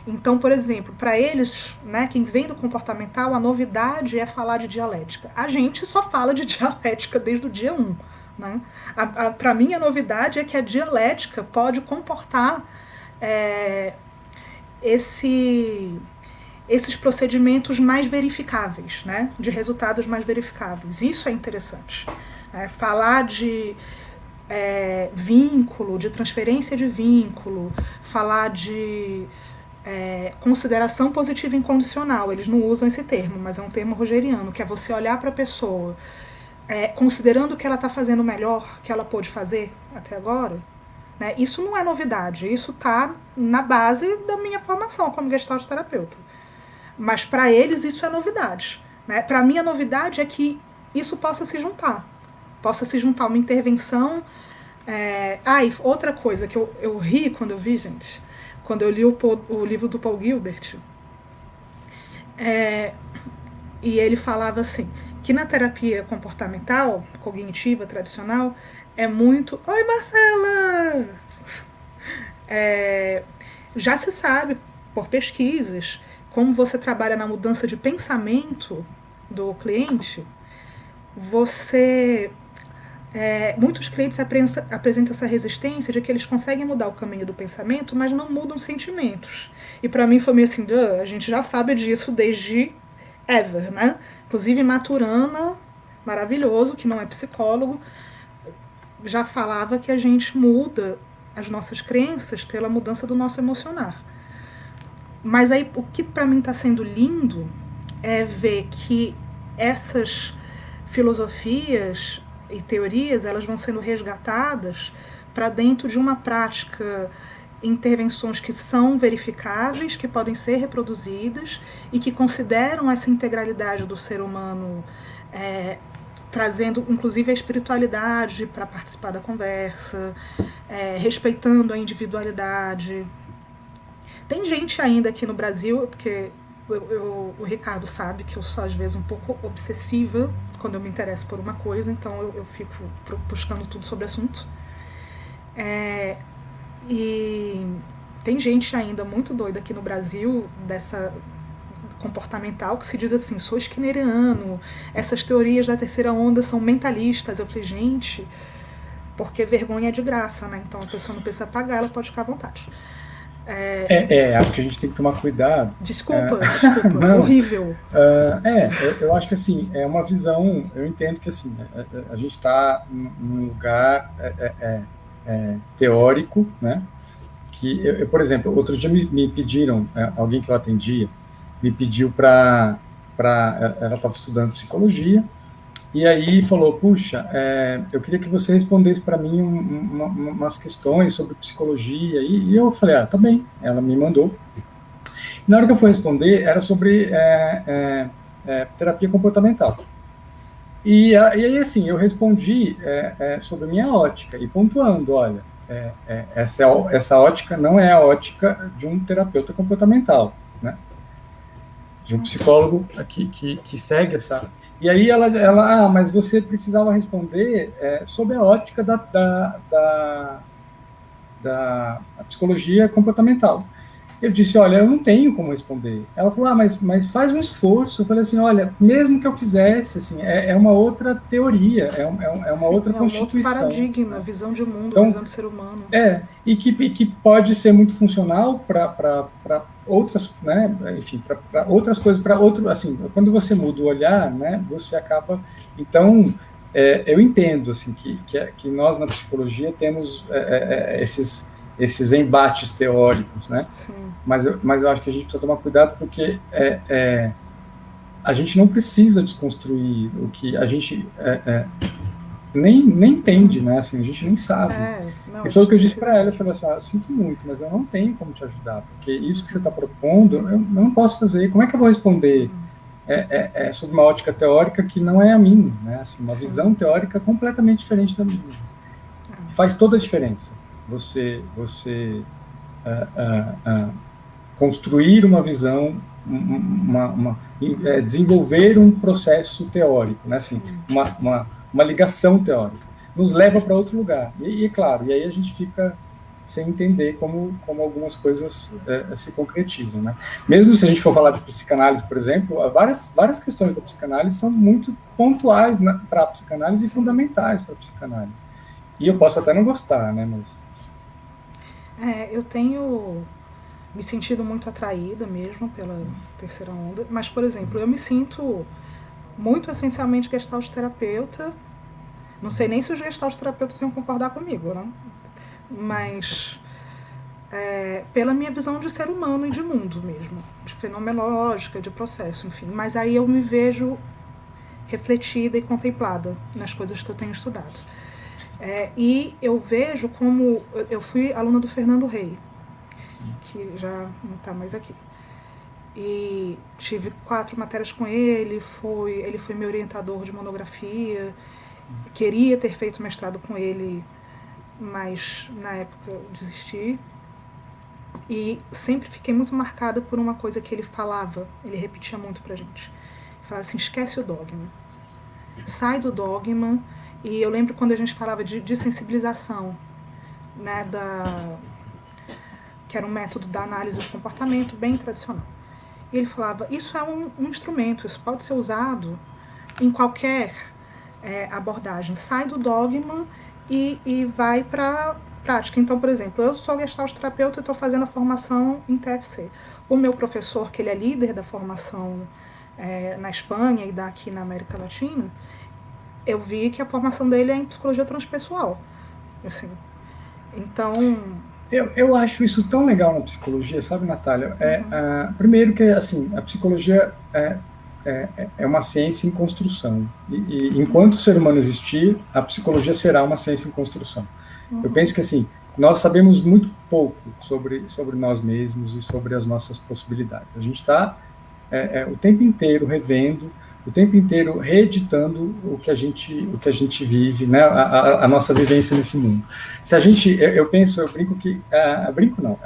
S1: Então, por exemplo, para eles, né, quem vem do comportamental, a novidade é falar de dialética. A gente só fala de dialética desde o dia 1. Né? Para mim, a novidade é que a dialética pode comportar esses procedimentos mais verificáveis, né? De resultados mais verificáveis. Isso é interessante. Falar de vínculo, de transferência de vínculo, falar de consideração positiva incondicional. Eles não usam esse termo, mas é um termo rogeriano, que é você olhar para a pessoa considerando que ela está fazendo o melhor que ela pôde fazer até agora. Né? Isso não é novidade, isso está na base da minha formação como Gestalt terapeuta. Mas para eles isso é novidade. Né? Para mim a novidade é que isso possa se juntar uma intervenção. E outra coisa que eu ri quando eu vi, gente, quando eu li o livro do Paul Gilbert, e ele falava assim, que na terapia comportamental, cognitiva, tradicional, é muito... Oi, Marcela! Já se sabe, por pesquisas, como você trabalha na mudança de pensamento do cliente, muitos clientes apresentam essa resistência de que eles conseguem mudar o caminho do pensamento, mas não mudam sentimentos. E para mim foi meio assim, a gente já sabe disso desde ever, né? Inclusive Maturana, maravilhoso, que não é psicólogo, já falava que a gente muda as nossas crenças pela mudança do nosso emocionar. Mas aí o que para mim está sendo lindo é ver que essas filosofias e teorias, elas vão sendo resgatadas para dentro de uma prática, intervenções que são verificáveis, que podem ser reproduzidas e que consideram essa integralidade do ser humano, trazendo inclusive a espiritualidade para participar da conversa, respeitando a individualidade. Tem gente ainda aqui no Brasil, porque o Ricardo sabe que eu sou às vezes um pouco obsessiva quando eu me interesso por uma coisa, então eu fico buscando tudo sobre o assunto. E tem gente ainda muito doida aqui no Brasil dessa comportamental que se diz assim, sou skinneriano, essas teorias da terceira onda são mentalistas. Eu falei, gente, porque vergonha é de graça, né? Então a pessoa não precisa pagar, ela pode ficar à vontade.
S2: Acho que a gente tem que tomar cuidado.
S1: Desculpa,
S2: Não,
S1: horrível.
S2: Eu acho que assim, é uma visão, eu entendo que assim, a gente está num lugar teórico, né? Que, por exemplo, outro dia me pediram, alguém que eu atendia, me pediu ela estava estudando psicologia, e aí falou, puxa, eu queria que você respondesse para mim umas questões sobre psicologia, e eu falei, tá bem, ela me mandou. Na hora que eu fui responder, era sobre terapia comportamental. E aí, assim, eu respondi sobre a minha ótica, e pontuando, olha, essa ótica não é a ótica de um terapeuta comportamental, né? De um psicólogo que segue essa... E aí ela mas você precisava responder sobre a ótica da psicologia comportamental. Eu disse, olha, eu não tenho como responder. Ela falou, mas faz um esforço. Eu falei assim, olha, mesmo que eu fizesse, assim, é uma outra teoria, é uma outra constituição.
S1: É um outro paradigma, visão de mundo,
S2: então,
S1: visão de ser humano.
S2: E que pode ser muito funcional para outras, né, enfim, para outras coisas, para outro, assim, quando você muda o olhar, né, você acaba, então, eu entendo, assim, que nós na psicologia temos esses embates teóricos, né?
S1: Sim.
S2: Mas eu acho que a gente precisa tomar cuidado porque a gente não precisa desconstruir o que a gente nem entende, né? Assim, a gente nem sabe. E foi o que eu disse para ela, eu falei assim, eu sinto muito, mas eu não tenho como te ajudar, porque isso que você está propondo, eu não posso fazer. Como é que eu vou responder sobre uma ótica teórica que não é a minha, né? Assim, uma visão teórica completamente diferente da minha. Faz toda a diferença. Você construir uma visão, desenvolver um processo teórico, né? Assim, uma ligação teórica, nos leva para outro lugar. E claro, e aí a gente fica sem entender como algumas coisas se concretizam, né? Mesmo se a gente for falar de psicanálise, por exemplo, várias questões da psicanálise são muito pontuais para a psicanálise e fundamentais para a psicanálise. E eu posso até não gostar, né? Mas...
S1: eu tenho me sentido muito atraída mesmo pela terceira onda, mas, por exemplo, eu me sinto muito essencialmente gestalt terapeuta. Não sei nem se os gestalt terapeutas iam concordar comigo, né? Mas pela minha visão de ser humano e de mundo mesmo, de fenomenológica, de processo, enfim. Mas aí eu me vejo refletida e contemplada nas coisas que eu tenho estudado. E eu vejo como... Eu fui aluna do Fernando Rey, que já não está mais aqui. E tive 4 matérias com ele foi meu orientador de monografia. Queria ter feito mestrado com ele, mas na época eu desisti. E sempre fiquei muito marcada por uma coisa que ele falava, ele repetia muito pra gente. Ele falava assim, esquece o dogma. Sai do dogma. E eu lembro quando a gente falava de sensibilização, né, que era um método da análise do comportamento bem tradicional. E ele falava, isso é um instrumento, isso pode ser usado em qualquer abordagem. Sai do dogma e vai para prática. Então, por exemplo, eu sou gestalt terapeuta e estou fazendo a formação em TFC. O meu professor, que ele é líder da formação na Espanha e daqui na América Latina, eu vi que a formação dele é em psicologia transpessoal. Assim. Então...
S2: Eu acho isso tão legal na psicologia, sabe, Natália? Primeiro que, assim, a psicologia é uma ciência em construção. E enquanto o ser humano existir, a psicologia será uma ciência em construção. Eu penso que, assim, nós sabemos muito pouco sobre nós mesmos e sobre as nossas possibilidades. A gente está o tempo inteiro revendo, o tempo inteiro reeditando o que a gente vive, né, a nossa vivência nesse mundo. Se a gente, eu brinco que, brinco não,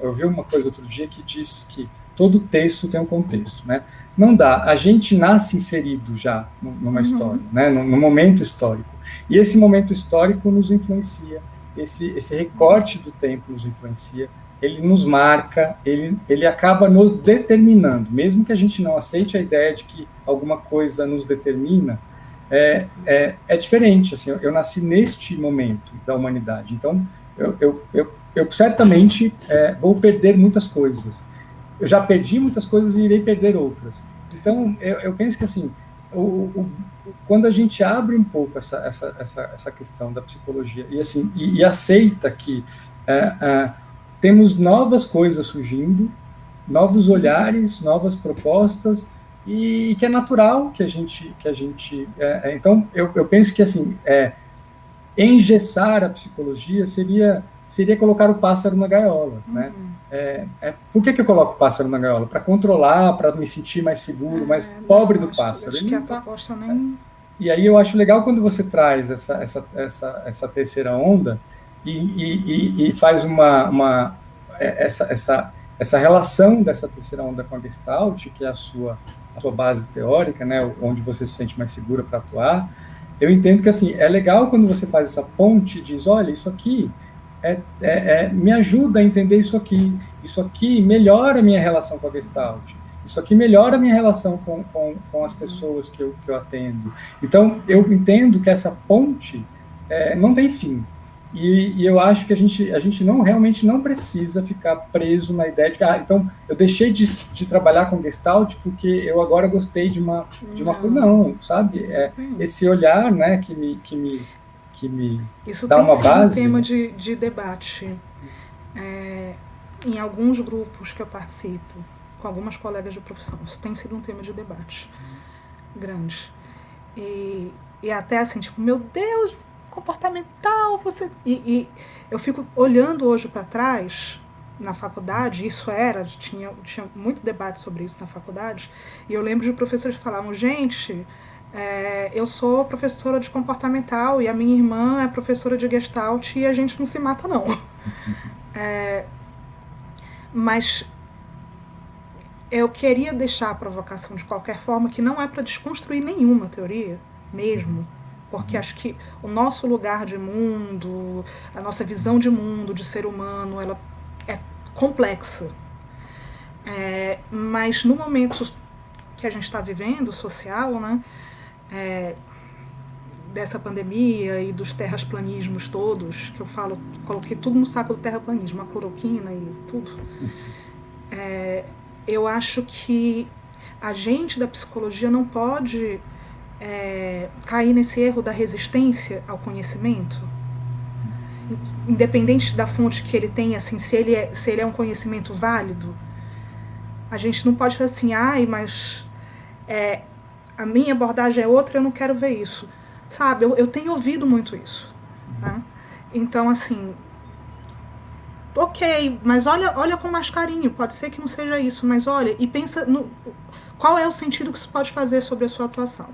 S2: eu vi uma coisa outro dia que diz que todo texto tem um contexto, né? Não dá, a gente nasce inserido já numa história, né? Num momento histórico, e esse momento histórico nos influencia, esse recorte do tempo nos influencia, ele nos marca, ele acaba nos determinando, mesmo que a gente não aceite a ideia de que alguma coisa nos determina, é diferente, assim, eu nasci neste momento da humanidade, então eu certamente vou perder muitas coisas, eu já perdi muitas coisas e irei perder outras, então eu penso que assim, quando a gente abre um pouco essa questão da psicologia e assim e aceita que temos novas coisas surgindo, novos olhares, novas propostas, e que é natural que a gente então eu penso que assim engessar a psicologia seria colocar o pássaro na gaiola, né? Por que eu coloco o pássaro na gaiola? Para controlar, para me sentir mais seguro, mais pobre do pássaro.
S1: Acho que a proposta nem...
S2: E aí eu acho legal quando você traz essa terceira onda e faz essa relação dessa terceira onda com a Gestalt, que é a sua base teórica, né, onde você se sente mais segura para atuar. Eu entendo que assim, é legal quando você faz essa ponte e diz, olha, isso aqui me ajuda a entender isso aqui melhora a minha relação com a Gestalt, isso aqui melhora a minha relação com as pessoas que eu atendo. Então, eu entendo que essa ponte não tem fim. E eu acho que a gente realmente não precisa ficar preso na ideia de que, então, eu deixei de trabalhar com Gestalt porque eu agora gostei de uma coisa. Não, sabe? Esse olhar, né, que me
S1: isso
S2: dá uma base.
S1: Isso tem sido um tema de debate. Em alguns grupos que eu participo, com algumas colegas de profissão, isso tem sido um tema de debate grande. E até assim, tipo, meu Deus, comportamental, você... E eu fico olhando hoje para trás, na faculdade, tinha muito debate sobre isso na faculdade, e eu lembro de professores que falavam, gente, eu sou professora de comportamental e a minha irmã é professora de Gestalt e a gente não se mata, não. Mas eu queria deixar a provocação de qualquer forma, que não é para desconstruir nenhuma teoria, mesmo, porque acho que o nosso lugar de mundo, a nossa visão de mundo, de ser humano, ela é complexa. Mas no momento que a gente está vivendo, social, né, dessa pandemia e dos terraplanismos todos, que eu falo, coloquei tudo no saco do terraplanismo, a cloroquina e tudo, eu acho que a gente da psicologia não pode cair nesse erro da resistência ao conhecimento, independente da fonte que ele tem, assim, se ele é um conhecimento válido. A gente não pode fazer assim, mas a minha abordagem é outra, eu não quero ver isso, sabe? Eu tenho ouvido muito isso, tá? Então, assim, ok, mas olha com mais carinho, pode ser que não seja isso, mas olha, e pensa qual é o sentido que isso pode fazer sobre a sua atuação.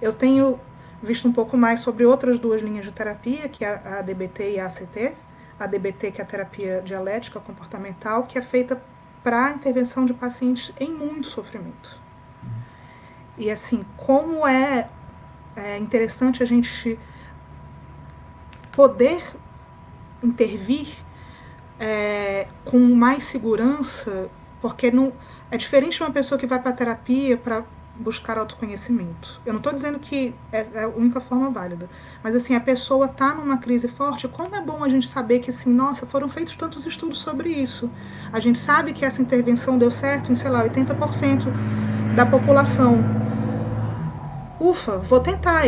S1: Eu tenho visto um pouco mais sobre outras duas linhas de terapia, que é a DBT e a ACT. A DBT, que é a terapia dialética comportamental, que é feita para a intervenção de pacientes em muito sofrimento. E assim, como é interessante a gente poder intervir com mais segurança, porque não é diferente de uma pessoa que vai para a terapia para buscar autoconhecimento. Eu não estou dizendo que é a única forma válida, mas assim, a pessoa está numa crise forte, como é bom a gente saber que assim, nossa, foram feitos tantos estudos sobre isso. A gente sabe que essa intervenção deu certo em, sei lá, 80% da população. Ufa, vou tentar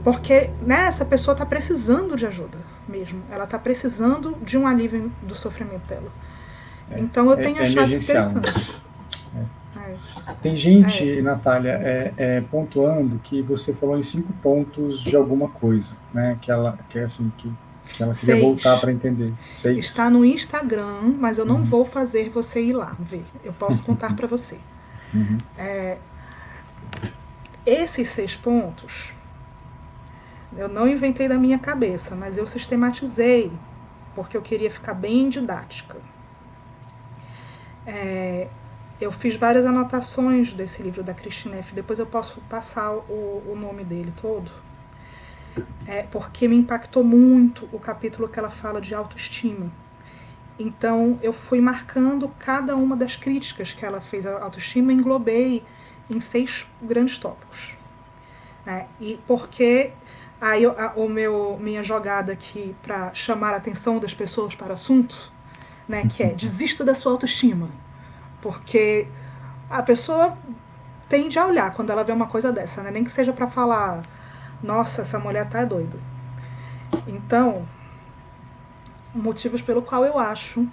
S1: porque, né, essa pessoa está precisando de ajuda mesmo. Ela está precisando de um alívio do sofrimento dela. Então eu tenho achado interessante.
S2: Tem gente, Natália, pontuando que você falou em 5 pontos de alguma coisa, né? Que ela queria
S1: 6.
S2: voltar para entender. 6.
S1: Está no Instagram, mas eu não vou fazer você ir lá ver. Eu posso contar para você. Esses 6 pontos, eu não inventei da minha cabeça, mas eu sistematizei, porque eu queria ficar bem didática. eu fiz várias anotações desse livro da Kristin Neff, depois eu posso passar o nome dele todo, porque me impactou muito o capítulo que ela fala de autoestima. Então, eu fui marcando cada uma das críticas que ela fez à autoestima e englobei em 6 grandes tópicos. E porque aí minha jogada aqui para chamar a atenção das pessoas para o assunto, que é desista da sua autoestima. Porque a pessoa tende a olhar quando ela vê uma coisa dessa, nem que seja para falar, nossa, essa mulher tá doida. Então, motivos pelo qual eu acho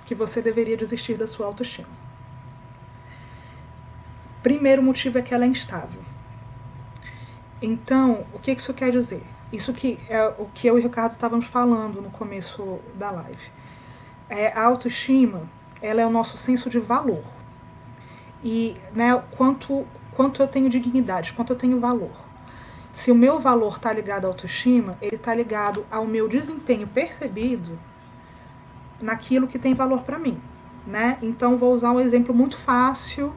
S1: que você deveria desistir da sua autoestima. Primeiro motivo é que ela é instável. Então, o que isso quer dizer? Isso que é o que eu e o Ricardo estávamos falando no começo da live. A autoestima, ela é o nosso senso de valor. E quanto eu tenho dignidade, quanto eu tenho valor. Se o meu valor está ligado à autoestima, ele está ligado ao meu desempenho percebido naquilo que tem valor para mim. Então, vou usar um exemplo muito fácil,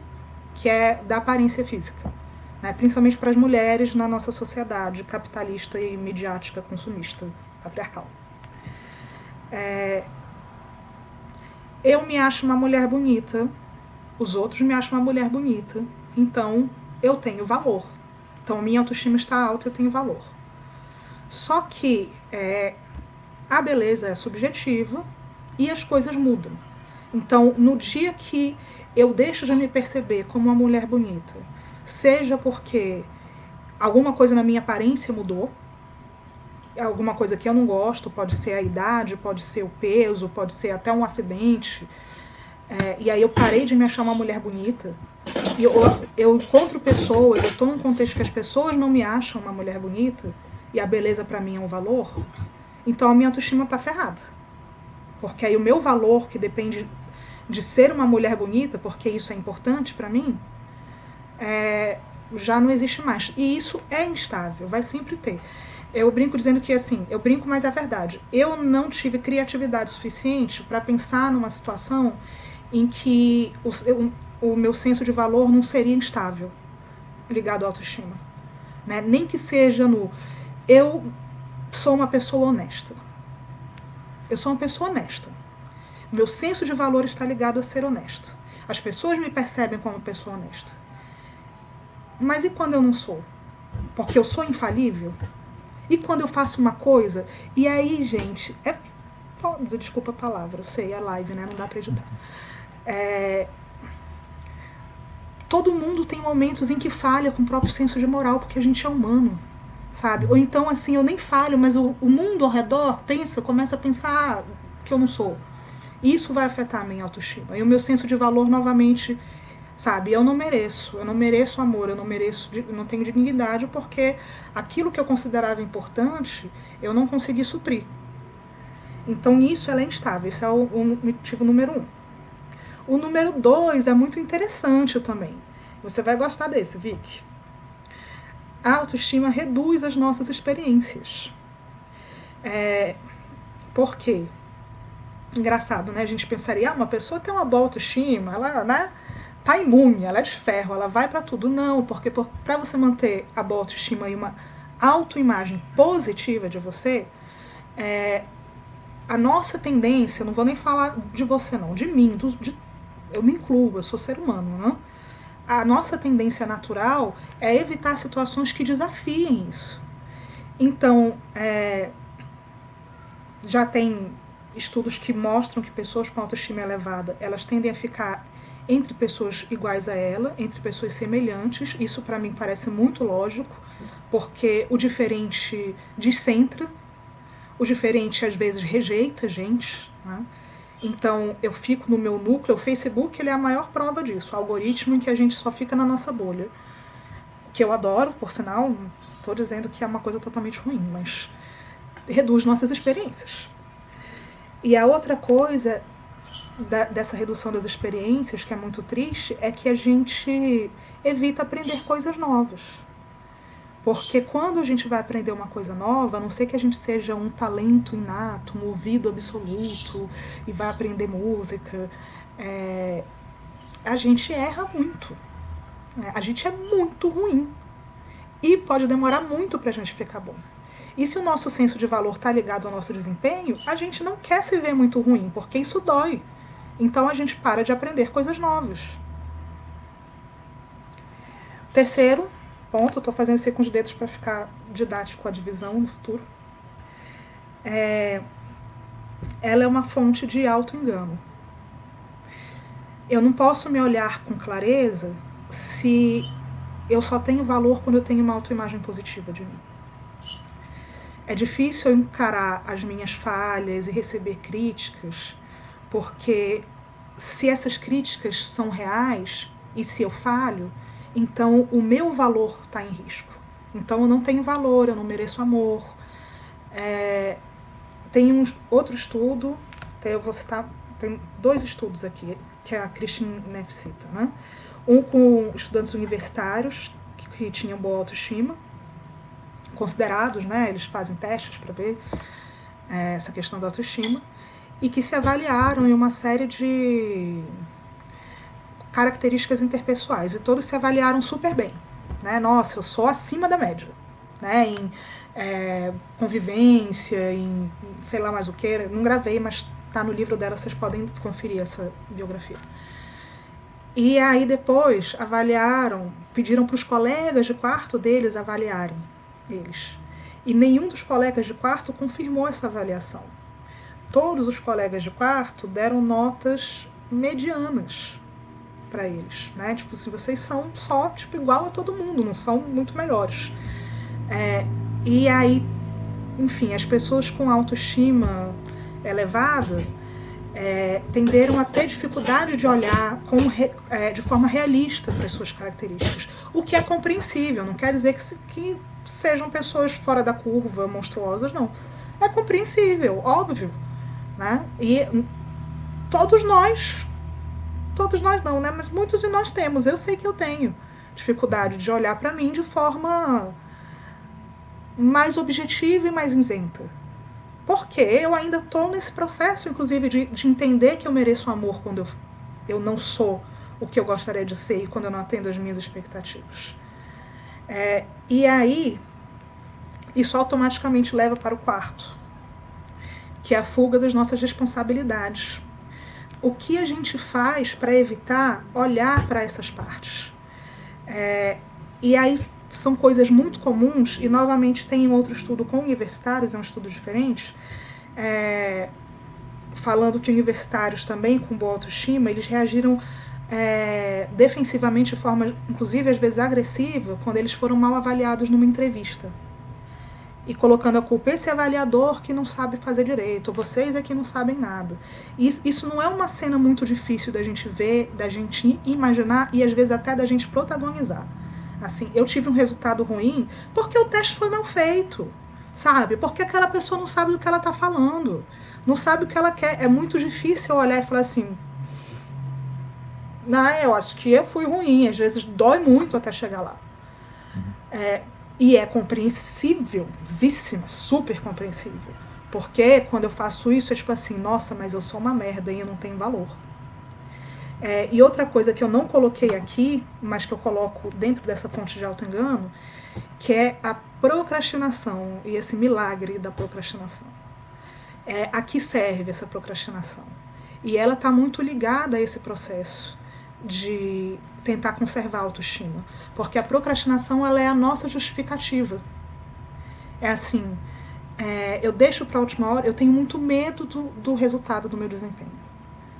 S1: que é da aparência física. Principalmente para as mulheres na nossa sociedade capitalista e midiática, consumista, patriarcal. Eu me acho uma mulher bonita, os outros me acham uma mulher bonita, então eu tenho valor. Então a minha autoestima está alta, eu tenho valor. Só que a beleza é subjetiva e as coisas mudam. Então, no dia que eu deixo de me perceber como uma mulher bonita, seja porque alguma coisa na minha aparência mudou, alguma coisa que eu não gosto, pode ser a idade, pode ser o peso, pode ser até um acidente, e aí eu parei de me achar uma mulher bonita, e eu encontro pessoas, eu estou num contexto que as pessoas não me acham uma mulher bonita, e a beleza para mim é um valor, então a minha autoestima está ferrada. Porque aí o meu valor, que depende de ser uma mulher bonita, porque isso é importante para mim, já não existe mais. E isso é instável, vai sempre ter. Eu brinco dizendo que, assim, eu brinco, mas é verdade. Eu não tive criatividade suficiente para pensar numa situação em que o meu senso de valor não seria instável, ligado à autoestima. Nem que seja no... Eu sou uma pessoa honesta. Eu sou uma pessoa honesta. Meu senso de valor está ligado a ser honesto. As pessoas me percebem como pessoa honesta. Mas e quando eu não sou? Porque eu sou infalível? E quando eu faço uma coisa? E aí, gente, desculpa a palavra, eu sei, é live, não dá pra editar. Todo mundo tem momentos em que falha com o próprio senso de moral, porque a gente é humano, sabe? Ou então, assim, eu nem falho, mas o mundo ao redor começa a pensar que eu não sou. Isso vai afetar a minha autoestima. E o meu senso de valor, novamente, sabe? Eu não mereço amor, eu não tenho dignidade, porque aquilo que eu considerava importante, eu não consegui suprir. Então, isso ela é instável. Isso é o motivo número 1. O número 2 é muito interessante também. Você vai gostar desse, Vicky. A autoestima reduz as nossas experiências. Por quê? Engraçado, A gente pensaria, uma pessoa tem uma boa autoestima, ela, tá imune, ela é de ferro, ela vai para tudo. Não, porque para você manter a boa autoestima e uma autoimagem positiva de você, a nossa tendência, não vou nem falar de você não, de mim, eu me incluo, eu sou ser humano, não? A nossa tendência natural é evitar situações que desafiem isso. Então, já tem estudos que mostram que pessoas com autoestima elevada, elas tendem a ficar entre pessoas iguais a ela, entre pessoas semelhantes. Isso para mim parece muito lógico, porque o diferente descentra, o diferente às vezes rejeita a gente, Então eu fico no meu núcleo. O Facebook, ele é a maior prova disso, o algoritmo em que a gente só fica na nossa bolha, que eu adoro, por sinal, não estou dizendo que é uma coisa totalmente ruim, mas reduz nossas experiências. E a outra coisa dessa redução das experiências, que é muito triste, é que a gente evita aprender coisas novas. Porque quando a gente vai aprender uma coisa nova, a não ser que a gente seja um talento inato, um ouvido absoluto, e vai aprender música, a gente erra muito. Né? A gente é muito ruim. E pode demorar muito para a gente ficar bom. E se o nosso senso de valor está ligado ao nosso desempenho, a gente não quer se ver muito ruim, porque isso dói. Então a gente para de aprender coisas novas. Terceiro ponto, estou fazendo isso com os dedos para ficar didático a divisão no futuro. Ela é uma fonte de auto-engano. Eu não posso me olhar com clareza se eu só tenho valor quando eu tenho uma autoimagem positiva de mim. É difícil eu encarar as minhas falhas e receber críticas, porque se essas críticas são reais e se eu falho, então o meu valor está em risco. Então eu não tenho valor, eu não mereço amor. Tem outro estudo, eu vou citar, tem 2 estudos aqui, que a Christine Neff cita, né? Um com estudantes universitários que tinham boa autoestima, considerados, né? Eles fazem testes para ver essa questão da autoestima, e que se avaliaram em uma série de características interpessoais, e todos se avaliaram super bem. Né? Nossa, eu sou acima da média. Né? Em convivência, em sei lá mais o que, não gravei, mas está no livro dela, vocês podem conferir essa biografia. E aí depois avaliaram, pediram para os colegas de quarto deles avaliarem eles. E nenhum dos colegas de quarto confirmou essa avaliação. Todos os colegas de quarto deram notas medianas para eles. Né? Tipo assim, vocês são só tipo, igual a todo mundo, não são muito melhores. E aí, enfim, as pessoas com autoestima elevada tenderam a ter dificuldade de olhar de forma realista para as suas características, o que é compreensível, não quer dizer que sejam pessoas fora da curva, monstruosas, não. É compreensível, óbvio. Né? E todos nós não, né? Mas muitos de nós temos, eu sei que eu tenho dificuldade de olhar para mim de forma mais objetiva e mais isenta. Porque eu ainda estou nesse processo, inclusive, de entender que eu mereço amor quando eu não sou o que eu gostaria de ser e quando eu não atendo às minhas expectativas. E aí, isso automaticamente leva para o quarto, que é a fuga das nossas responsabilidades. O que a gente faz para evitar olhar para essas partes? E aí são coisas muito comuns, e novamente tem um outro estudo com universitários, é um estudo diferente, falando que universitários também com boa autoestima, eles reagiram defensivamente de forma, inclusive às vezes agressiva, quando eles foram mal avaliados numa entrevista. E colocando a culpa, esse avaliador que não sabe fazer direito, vocês é que não sabem nada. Isso não é uma cena muito difícil da gente ver, da gente imaginar e às vezes até da gente protagonizar. Assim, eu tive um resultado ruim porque o teste foi mal feito, sabe? Porque aquela pessoa não sabe do que ela está falando, não sabe o que ela quer. É muito difícil eu olhar e falar assim, não, eu acho que eu fui ruim, às vezes dói muito até chegar lá. E é compreensível, super compreensível. Porque quando eu faço isso, é tipo assim, nossa, mas eu sou uma merda e eu não tenho valor. E outra coisa que eu não coloquei aqui, mas que eu coloco dentro dessa fonte de auto-engano, que é a procrastinação e esse milagre da procrastinação. A que serve essa procrastinação? E ela está muito ligada a esse processo de tentar conservar a autoestima. Porque a procrastinação ela é a nossa justificativa. É assim, eu deixo para a última hora, eu tenho muito medo do resultado do meu desempenho.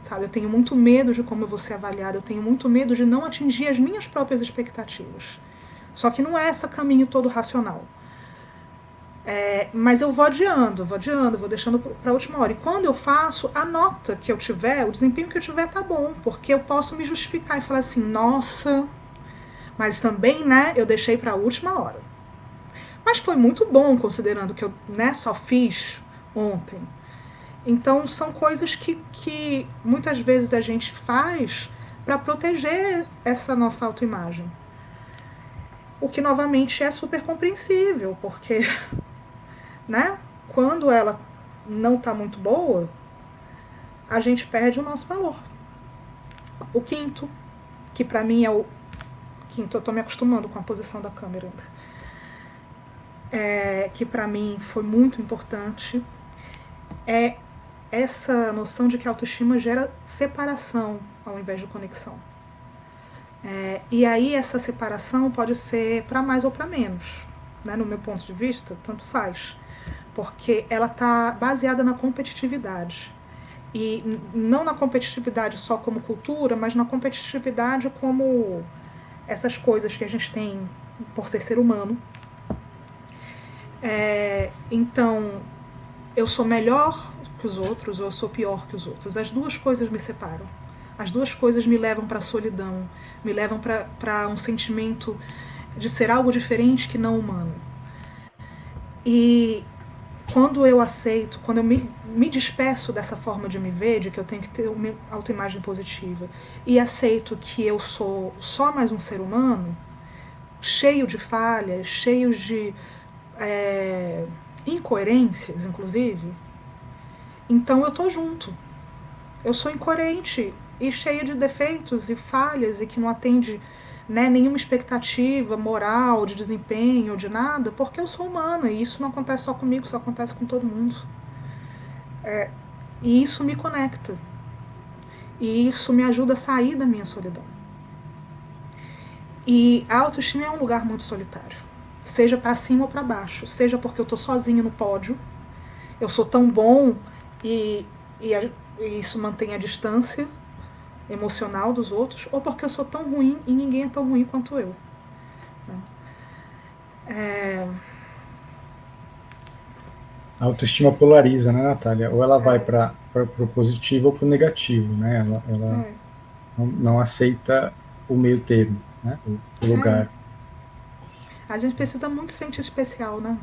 S1: Sabe? Eu tenho muito medo de como eu vou ser avaliada, eu tenho muito medo de não atingir as minhas próprias expectativas. Só que não é esse caminho todo racional. Mas eu vou adiando, vou deixando para a última hora. E quando eu faço, a nota que eu tiver, o desempenho que eu tiver tá bom, porque eu posso me justificar e falar assim, nossa, mas também, né, eu deixei para a última hora. Mas foi muito bom, considerando que eu, né, só fiz ontem. Então, são coisas que muitas vezes a gente faz para proteger essa nossa autoimagem. O que, novamente, é super compreensível, porque, né, quando ela não está muito boa, a gente perde o nosso valor. O quinto, que para mim é o... que eu estou me acostumando com a posição da câmera ainda. Que para mim foi muito importante, é essa noção de que a autoestima gera separação ao invés de conexão. E aí essa separação pode ser para mais ou para menos, né? No meu ponto de vista, tanto faz, porque ela está baseada na competitividade. E não na competitividade só como cultura, mas na competitividade como essas coisas que a gente tem por ser humano. Então, eu sou melhor que os outros ou eu sou pior que os outros. As duas coisas me separam. As duas coisas me levam para a solidão, me levam para um sentimento de ser algo diferente que não humano. E quando eu aceito, quando eu me despeço dessa forma de me ver, de que eu tenho que ter uma autoimagem positiva, e aceito que eu sou só mais um ser humano, cheio de falhas, cheio de incoerências, inclusive, então eu tô junto. Eu sou incoerente e cheia de defeitos e falhas e que não atende, né, nenhuma expectativa moral, de desempenho, de nada, porque eu sou humana e isso não acontece só comigo, isso acontece com todo mundo. E isso me conecta. E isso me ajuda a sair da minha solidão. E a autoestima é um lugar muito solitário. Seja para cima ou para baixo. Seja porque eu estou sozinha no pódio, eu sou tão bom e isso mantém a distância emocional dos outros, ou porque eu sou tão ruim e ninguém é tão ruim quanto eu.
S2: A autoestima polariza, né, Natália? Ou ela vai para o positivo ou para o negativo, né? Ela não aceita o meio termo, né? O lugar.
S1: A gente precisa muito se sentir especial, né?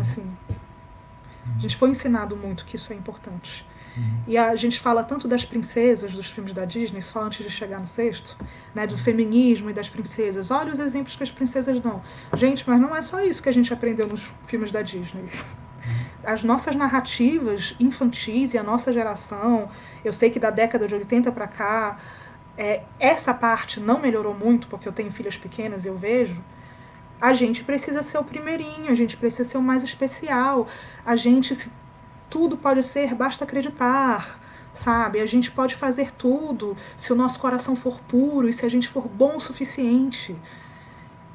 S1: Assim, a gente foi ensinado muito que isso é importante. E a gente fala tanto das princesas dos filmes da Disney, só antes de chegar no sexto, né, do feminismo e das princesas. Olha os exemplos que as princesas dão. Gente, mas não é só isso que a gente aprendeu nos filmes da Disney. As nossas narrativas infantis e a nossa geração, eu sei que da década de 80 para cá, essa parte não melhorou muito, porque eu tenho filhas pequenas e eu vejo. A gente precisa ser o primeirinho, a gente precisa ser o mais especial, a gente... Tudo pode ser, basta acreditar, sabe? A gente pode fazer tudo se o nosso coração for puro e se a gente for bom o suficiente.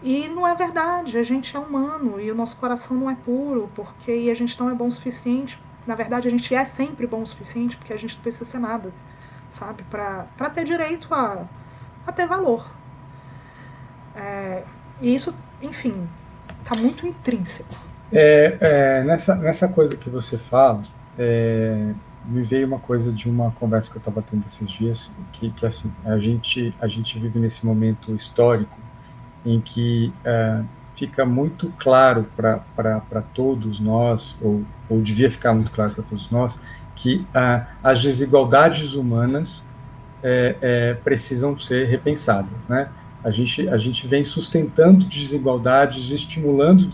S1: E não é verdade, a gente é humano e o nosso coração não é puro, porque a gente não é bom o suficiente. Na verdade, a gente é sempre bom o suficiente, porque a gente não precisa ser nada, sabe? Para ter direito a ter valor. E isso, enfim, está muito intrínseco.
S2: Nessa coisa que você fala, me veio uma coisa de uma conversa que eu estava tendo esses dias, que assim, a gente vive nesse momento histórico em que fica muito claro para todos nós, ou devia ficar muito claro para todos nós, que as desigualdades humanas precisam ser repensadas, né? A gente vem sustentando desigualdades, estimulando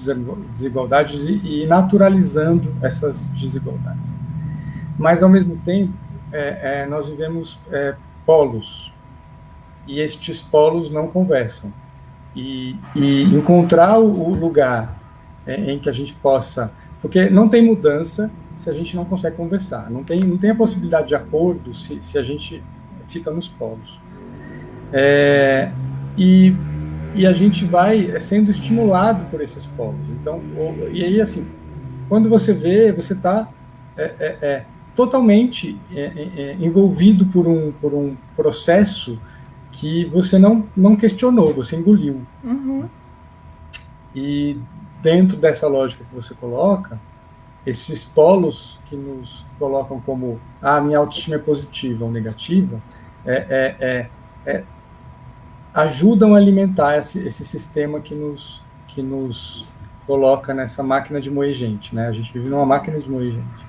S2: desigualdades e naturalizando essas desigualdades. Mas, ao mesmo tempo, nós vivemos polos, e estes polos não conversam. E encontrar o lugar em que a gente possa... Porque não tem mudança se a gente não consegue conversar. Não tem a possibilidade de acordo se a gente fica nos polos. E a gente vai sendo estimulado por esses polos. Então, e aí, assim, quando você vê, você está totalmente envolvido por um processo que você não questionou, você engoliu.
S1: Uhum.
S2: E dentro dessa lógica que você coloca, esses polos que nos colocam como minha autoestima é positiva ou negativa, ajudam a alimentar esse sistema que nos coloca nessa máquina de moer gente, né? A gente vive numa máquina de moer gente.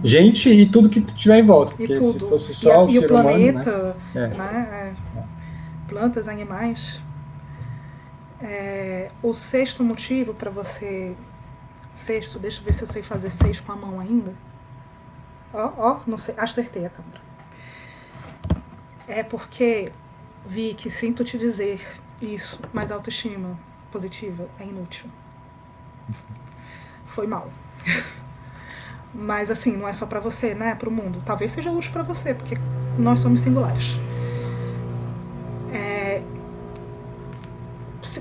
S2: Gente e tudo que tiver em volta, porque se fosse só o ser
S1: planeta,
S2: humano,
S1: né? Plantas, animais. O sexto motivo para você... Sexto, deixa eu ver se eu sei fazer 6 com a mão ainda. Não sei, acertei a câmera. É porque Vicky, sinto te dizer isso, mas autoestima positiva é inútil. Foi mal. Mas assim, não é só pra você, né? Pro mundo. Talvez seja útil pra você, porque nós somos singulares.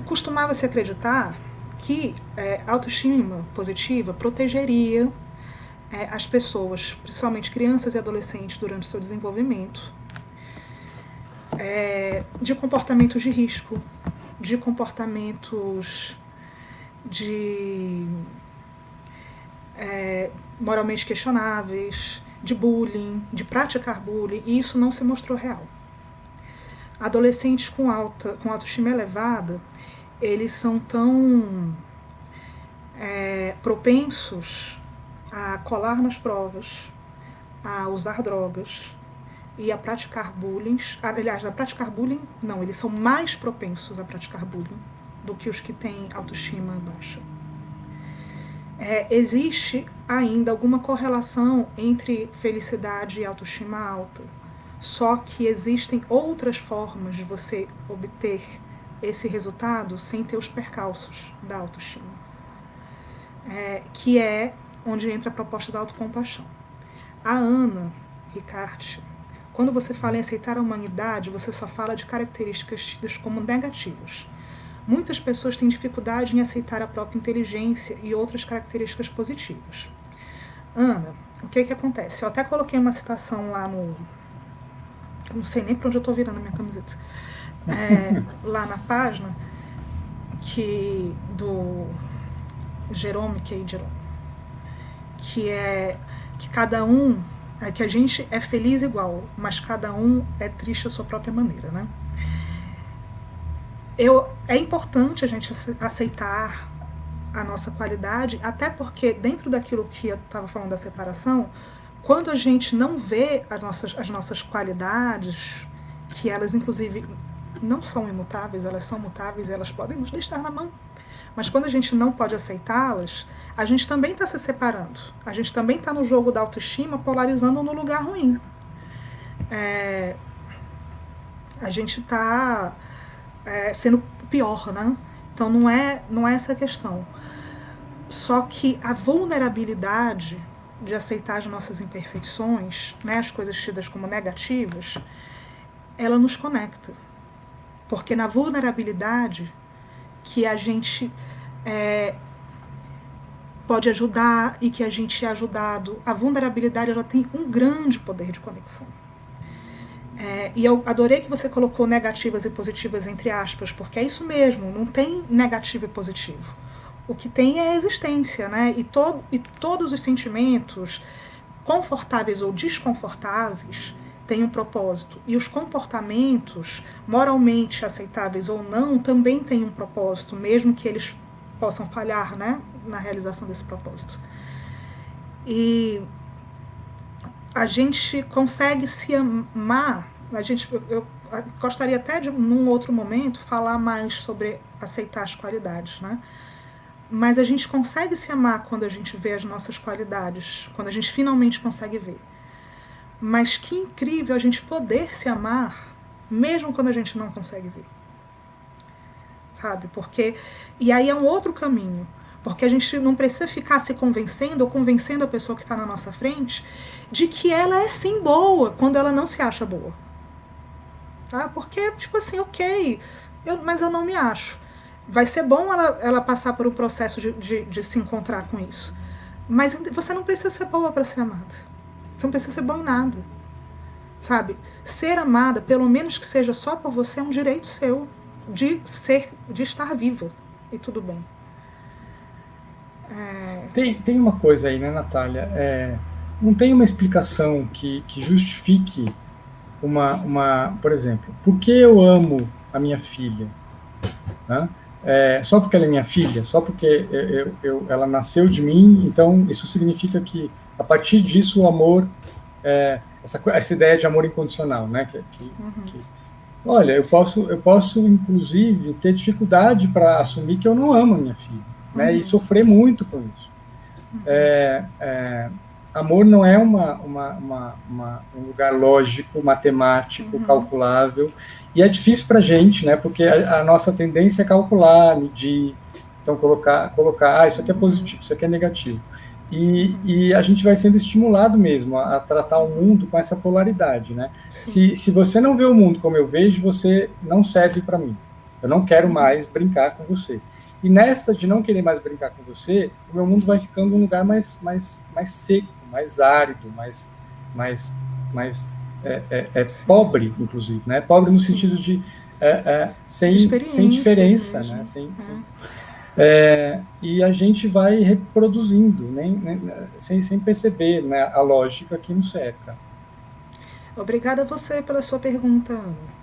S1: Costumava-se acreditar que autoestima positiva protegeria as pessoas, principalmente crianças e adolescentes, durante o seu desenvolvimento, de comportamentos de risco, de comportamentos moralmente questionáveis, de bullying, de praticar bullying, e isso não se mostrou real. Adolescentes com autoestima elevada, eles são tão propensos a colar nas provas, a usar drogas e a praticar bullying. Aliás, a praticar bullying, não, eles são mais propensos a praticar bullying do que os que têm autoestima baixa. Existe ainda alguma correlação entre felicidade e autoestima alta, só que existem outras formas de você obter esse resultado sem ter os percalços da autoestima, que é onde entra a proposta da autocompaixão. A Ana Ricarte, quando você fala em aceitar a humanidade, você só fala de características tidas como negativas. Muitas pessoas têm dificuldade em aceitar a própria inteligência e outras características positivas. Ana, o que acontece? Eu até coloquei uma citação lá no... Eu não sei nem para onde eu estou virando a minha camiseta. Lá na página do Jerome K. Jerome, que é que cada um, que a gente é feliz igual, mas cada um é triste à sua própria maneira, né? É importante a gente aceitar a nossa qualidade, até porque dentro daquilo que eu estava falando da separação, quando a gente não vê as nossas qualidades, que elas inclusive não são imutáveis, elas são mutáveis, elas podem nos deixar na mão. Mas quando a gente não pode aceitá-las, a gente também está se separando. A gente também está no jogo da autoestima, polarizando no lugar ruim. A gente está sendo pior, né? Então não é essa a questão. Só que a vulnerabilidade de aceitar as nossas imperfeições, né, as coisas tidas como negativas, ela nos conecta. Porque na vulnerabilidade que a gente pode ajudar e que a gente é ajudado, a vulnerabilidade ela tem um grande poder de conexão. E eu adorei que você colocou negativas e positivas entre aspas, porque é isso mesmo, não tem negativo e positivo. O que tem é a existência, né? E todos os sentimentos, confortáveis ou desconfortáveis, têm um propósito. E os comportamentos, moralmente aceitáveis ou não, também têm um propósito, mesmo que eles possam falhar, né, na realização desse propósito. E a gente consegue se amar. Eu gostaria até de, num outro momento, falar mais sobre aceitar as qualidades, né? Mas a gente consegue se amar quando a gente vê as nossas qualidades, quando a gente finalmente consegue ver. Mas que incrível a gente poder se amar, mesmo quando a gente não consegue ver. Sabe? E aí é um outro caminho. Porque a gente não precisa ficar se convencendo ou convencendo a pessoa que está na nossa frente de que ela é sim boa quando ela não se acha boa. Tá? Porque, tipo assim, ok, mas eu não me acho. Vai ser bom ela passar por um processo de se encontrar com isso. Mas você não precisa ser boa para ser amada. Você não precisa ser bom em nada. Sabe? Ser amada, pelo menos que seja só por você, é um direito seu de estar viva. E tudo bem.
S2: Tem uma coisa aí, né, Natália? Não tem uma explicação que justifique por exemplo, por que eu amo a minha filha? Né? Só porque ela é minha filha? Só porque ela nasceu de mim? Então isso significa que, a partir disso, o amor, essa ideia de amor incondicional, né? Olha, eu posso, inclusive, ter dificuldade para assumir que eu não amo a minha filha, né? E sofrer muito com isso. Amor não é um lugar lógico, matemático, calculável, E é difícil para a gente, né? Porque a nossa tendência é calcular, medir, então colocar, isso aqui é positivo, isso aqui é negativo. E a gente vai sendo estimulado mesmo a tratar o mundo com essa polaridade, né? Se você não vê o mundo como eu vejo, você não serve para mim. Eu não quero mais brincar com você. E nessa de não querer mais brincar com você, o meu mundo vai ficando um lugar mais seco, mais árido, mais pobre, inclusive, né? Pobre no sentido de sem diferença, né? E a gente vai reproduzindo, sem perceber, né, a lógica que nos cerca.
S1: Obrigada a você pela sua pergunta, Ana.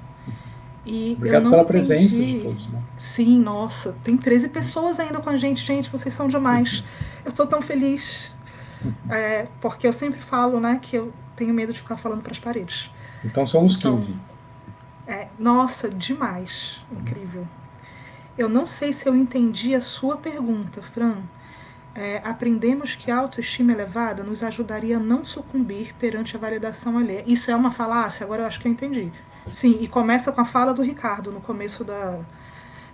S1: E
S2: obrigado pela presença de todos, né?
S1: Sim, nossa, tem 13 pessoas ainda com a gente, vocês são demais. Eu estou tão feliz. Porque eu sempre falo, né, que eu tenho medo de ficar falando para as paredes.
S2: Então somos 15.
S1: Nossa, demais. Incrível. Eu não sei se eu entendi a sua pergunta, Fran. Aprendemos que a autoestima elevada nos ajudaria a não sucumbir perante a validação alheia. Isso é uma falácia? Agora eu acho que eu entendi. Sim, e começa com a fala do Ricardo, no começo da...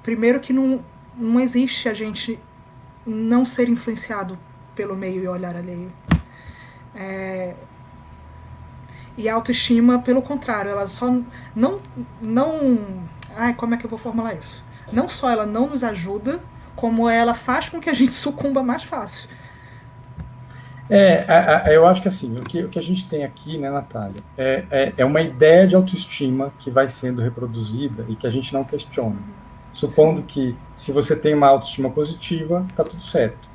S1: Primeiro que não existe a gente não ser influenciado pelo meio e olhar alheio. E a autoestima, pelo contrário, ela só não... como é que eu vou formular isso? Não só ela não nos ajuda, como ela faz com que a gente sucumba mais fácil.
S2: Eu acho que assim, o que a gente tem aqui, né, Natália, é uma ideia de autoestima que vai sendo reproduzida e que a gente não questiona. Supondo que se você tem uma autoestima positiva, tá tudo certo.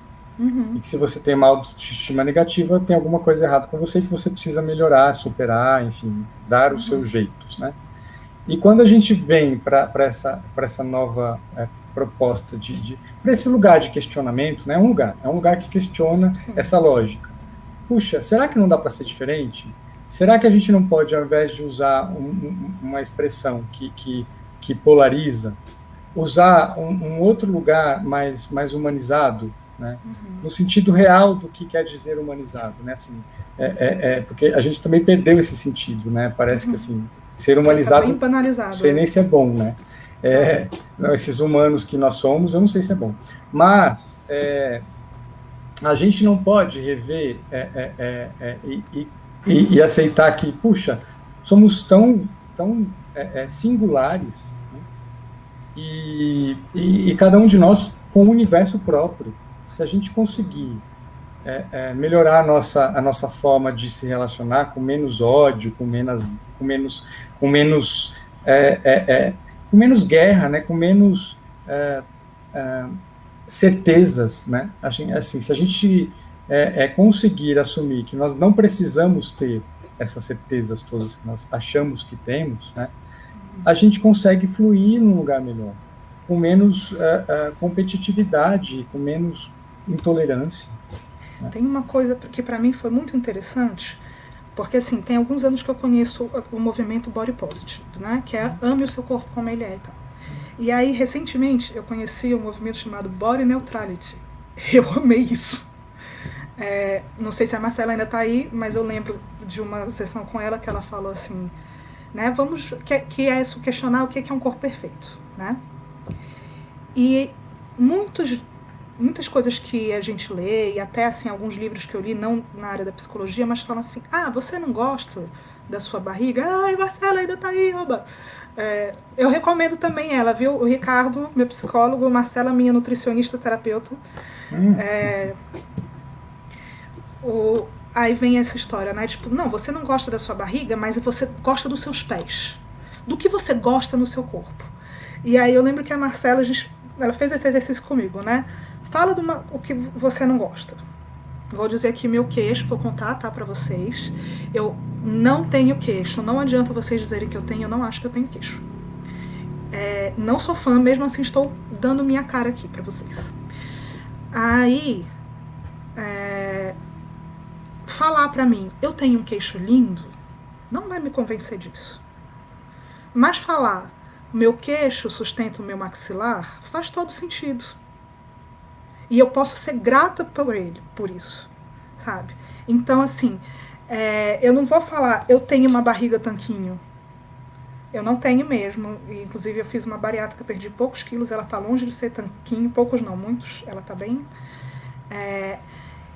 S2: E que se você tem uma autoestima negativa, tem alguma coisa errada com você que você precisa melhorar, superar, enfim, dar os seus jeitos, né? E quando a gente vem para essa nova proposta para esse lugar de questionamento, né? É um lugar que questiona essa lógica. Puxa, será que não dá para ser diferente? Será que a gente não pode, ao invés de usar uma expressão que polariza, usar um outro lugar mais humanizado, né? No sentido real do que quer dizer humanizado, né? Assim, porque a gente também perdeu esse sentido, né? Parece que assim, ser humanizado, não sei nem se é bom, né? Esses humanos que nós somos, eu não sei se é bom. Mas a gente não pode rever e aceitar que, puxa, somos tão singulares, né? E cada um de nós com um universo próprio. Se a gente conseguir melhorar a nossa forma de se relacionar com menos ódio, com menos guerra, né, com menos certezas, né? Assim, se a gente conseguir assumir que nós não precisamos ter essas certezas todas que nós achamos que temos, né, a gente consegue fluir num lugar melhor, com menos competitividade, com menos intolerância. Né?
S1: Tem uma coisa que para mim foi muito interessante, porque assim, tem alguns anos que eu conheço o movimento Body Positive, né, que é ame o seu corpo como ele é e tal. E aí, recentemente, eu conheci um movimento chamado Body Neutrality. Eu amei isso. Não sei se a Marcela ainda está aí, mas eu lembro de uma sessão com ela que ela falou assim, né, que é isso, questionar o que é um corpo perfeito, né? E muitas coisas que a gente lê, e até assim, alguns livros que eu li, não na área da psicologia, mas falam assim, você não gosta da sua barriga? Ai, Marcela ainda tá aí, oba! Eu recomendo também ela, viu? O Ricardo, meu psicólogo, Marcela, minha nutricionista, terapeuta. Aí vem essa história, né? Tipo, não, você não gosta da sua barriga, mas você gosta dos seus pés. Do que você gosta no seu corpo. E aí eu lembro que a Marcela, ela fez esse exercício comigo, né? Fala o que você não gosta. Vou dizer aqui meu queixo, vou contar, tá, pra vocês. Eu não tenho queixo, não adianta vocês dizerem que eu tenho, eu não acho que eu tenho queixo. Não sou fã, mesmo assim estou dando minha cara aqui pra vocês. Aí, falar pra mim, eu tenho um queixo lindo, não vai me convencer disso. Mas falar, meu queixo sustenta o meu maxilar, faz todo sentido. E eu posso ser grata por isso, sabe? Então, assim, eu não vou falar, eu tenho uma barriga tanquinho. Eu não tenho mesmo. E, inclusive, eu fiz uma bariátrica, perdi poucos quilos. Ela está longe de ser tanquinho. Poucos não, muitos. Ela está bem.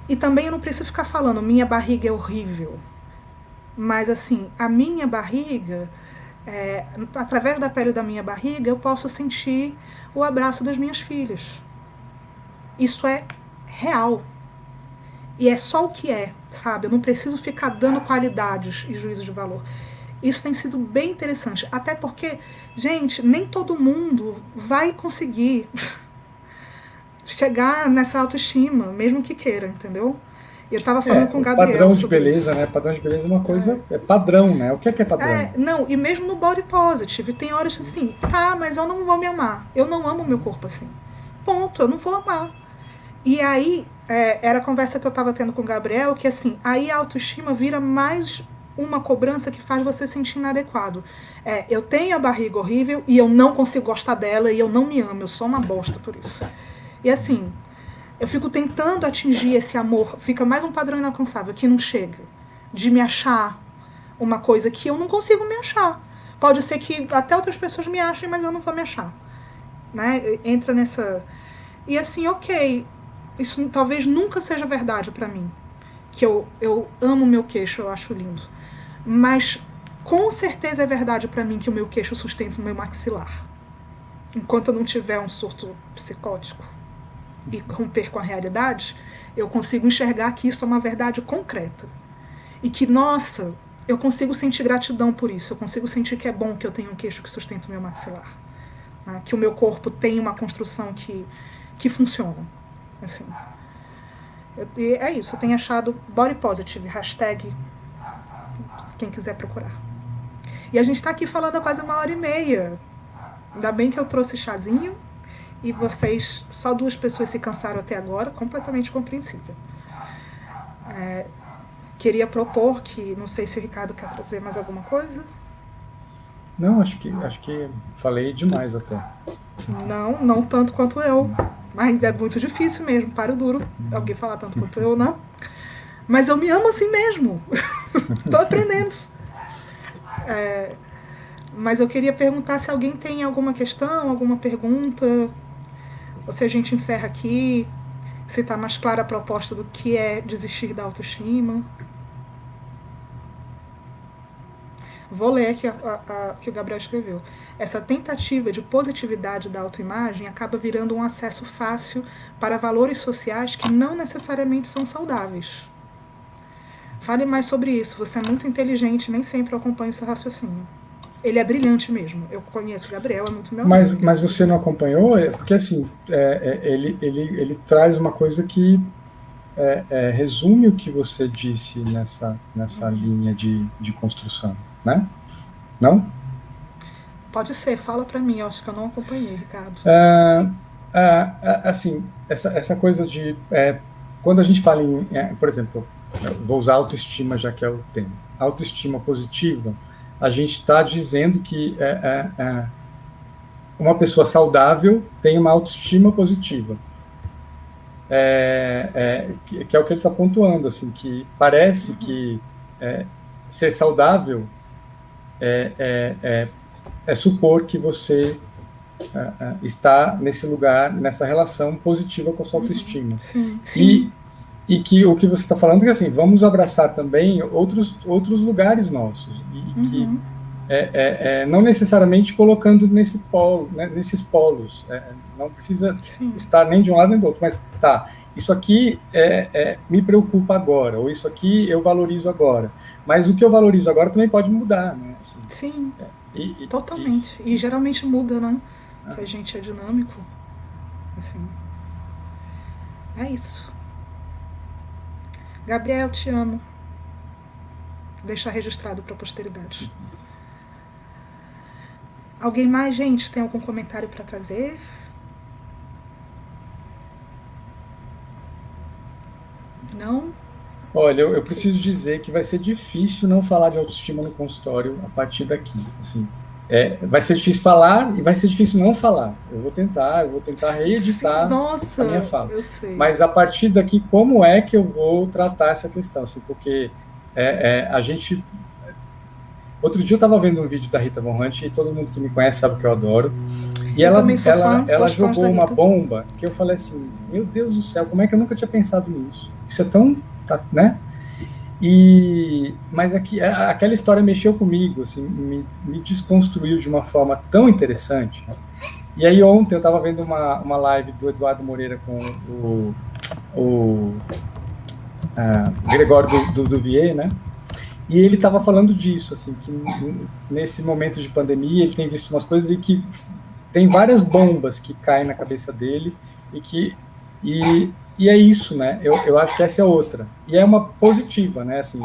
S1: E também eu não preciso ficar falando, minha barriga é horrível. Mas, assim, a minha barriga, através da pele da minha barriga, eu posso sentir o abraço das minhas filhas. Isso é real. E é só o que é, sabe? Eu não preciso ficar dando qualidades e juízo de valor. Isso tem sido bem interessante. Até porque, gente, nem todo mundo vai conseguir chegar nessa autoestima, mesmo que queira, entendeu? Eu estava falando com o Gabriel.
S2: Padrão de beleza, né? Padrão de beleza é uma coisa. É padrão, né? O que é padrão?
S1: Não, e mesmo no body positive, tem horas assim, tá, mas eu não vou me amar. Eu não amo meu corpo assim. Ponto, eu não vou amar. E aí, era a conversa que eu estava tendo com o Gabriel, que assim, aí a autoestima vira mais uma cobrança que faz você sentir inadequado. Eu tenho a barriga horrível e eu não consigo gostar dela e eu não me amo, eu sou uma bosta por isso. E assim, eu fico tentando atingir esse amor, fica mais um padrão inalcançável, que não chega, de me achar uma coisa que eu não consigo me achar. Pode ser que até outras pessoas me achem, mas eu não vou me achar. Né? Entra nessa... E assim, ok, isso talvez nunca seja verdade pra mim, que eu amo meu queixo, eu acho lindo. Mas com certeza é verdade pra mim que o meu queixo sustenta o meu maxilar. Enquanto eu não tiver um surto psicótico e romper com a realidade, eu consigo enxergar que isso é uma verdade concreta. E que, nossa, eu consigo sentir gratidão por isso, eu consigo sentir que é bom que eu tenha um queixo que sustenta o meu maxilar. Né? Que o meu corpo tem uma construção que funciona. Assim. E é isso, eu tenho achado body positive, hashtag, quem quiser procurar. E a gente está aqui falando há quase 1h30. Ainda bem que eu trouxe chazinho e vocês, só 2 pessoas se cansaram até agora, completamente compreensível. Queria propor que, não sei se o Ricardo quer trazer mais alguma coisa.
S2: Não, acho que falei demais até.
S1: Não tanto quanto eu. Mas é muito difícil mesmo, paro duro alguém falar tanto quanto eu, não. Mas eu me amo assim mesmo. Estou aprendendo. Mas eu queria perguntar se alguém tem alguma questão, alguma pergunta, ou se a gente encerra aqui, se está mais clara a proposta do que é desistir da autoestima. Vou ler aqui o que o Gabriel escreveu. Essa tentativa de positividade da autoimagem acaba virando um acesso fácil para valores sociais que não necessariamente são saudáveis. Fale mais sobre isso. Você é muito inteligente, nem sempre eu acompanho seu raciocínio. Ele é brilhante mesmo. Eu conheço o Gabriel, é muito meu amigo.
S2: Mas você não acompanhou? Porque assim, ele traz uma coisa que resume o que você disse nessa linha de construção, né? Não?
S1: Pode ser, fala pra mim, eu acho que eu não acompanhei, Ricardo.
S2: Assim, essa coisa de... quando a gente fala em... por exemplo, vou usar autoestima, já que é o tema. Autoestima positiva, a gente está dizendo que uma pessoa saudável tem uma autoestima positiva. Que é o que ele está pontuando, assim, que parece que ser saudável é supor que você está nesse lugar, nessa relação positiva com a sua autoestima.
S1: Sim.
S2: E que o que você está falando é que assim, vamos abraçar também outros lugares nossos. E que não necessariamente colocando nesse polo, né, nesses polos. Não precisa estar nem de um lado nem do outro, mas tá, isso aqui me preocupa agora, ou isso aqui eu valorizo agora. Mas o que eu valorizo agora também pode mudar, né? Assim,
S1: sim, totalmente. E geralmente muda, né? Que a gente é dinâmico. Assim. É isso. Gabriel, te amo. Deixar registrado para a posteridade. Alguém mais, gente? Tem algum comentário para trazer? Não?
S2: Olha, eu preciso dizer que vai ser difícil não falar de autoestima no consultório a partir daqui. Assim, vai ser difícil falar e vai ser difícil não falar. Eu vou tentar reeditar a minha fala.
S1: Eu sei.
S2: Mas a partir daqui, como é que eu vou tratar essa questão? Assim, porque a gente... Outro dia eu estava vendo um vídeo da Rita Von Hunt, e todo mundo que me conhece sabe que eu adoro. E
S1: Eu
S2: ela,
S1: também sou fã,
S2: ela
S1: dos fãs
S2: jogou
S1: da
S2: uma
S1: Rita.
S2: bomba que eu falei assim, meu Deus do céu, como é que eu nunca tinha pensado nisso? Isso é tão, né? Mas aquela história mexeu comigo, assim, me desconstruiu de uma forma tão interessante. E aí ontem eu estava vendo uma live do Eduardo Moreira com o Gregório do Vier, né? E ele estava falando disso, assim, que nesse momento de pandemia ele tem visto umas coisas e que tem várias bombas que caem na cabeça dele e é isso, né? Eu acho que essa é outra. E é uma positiva, né? Assim,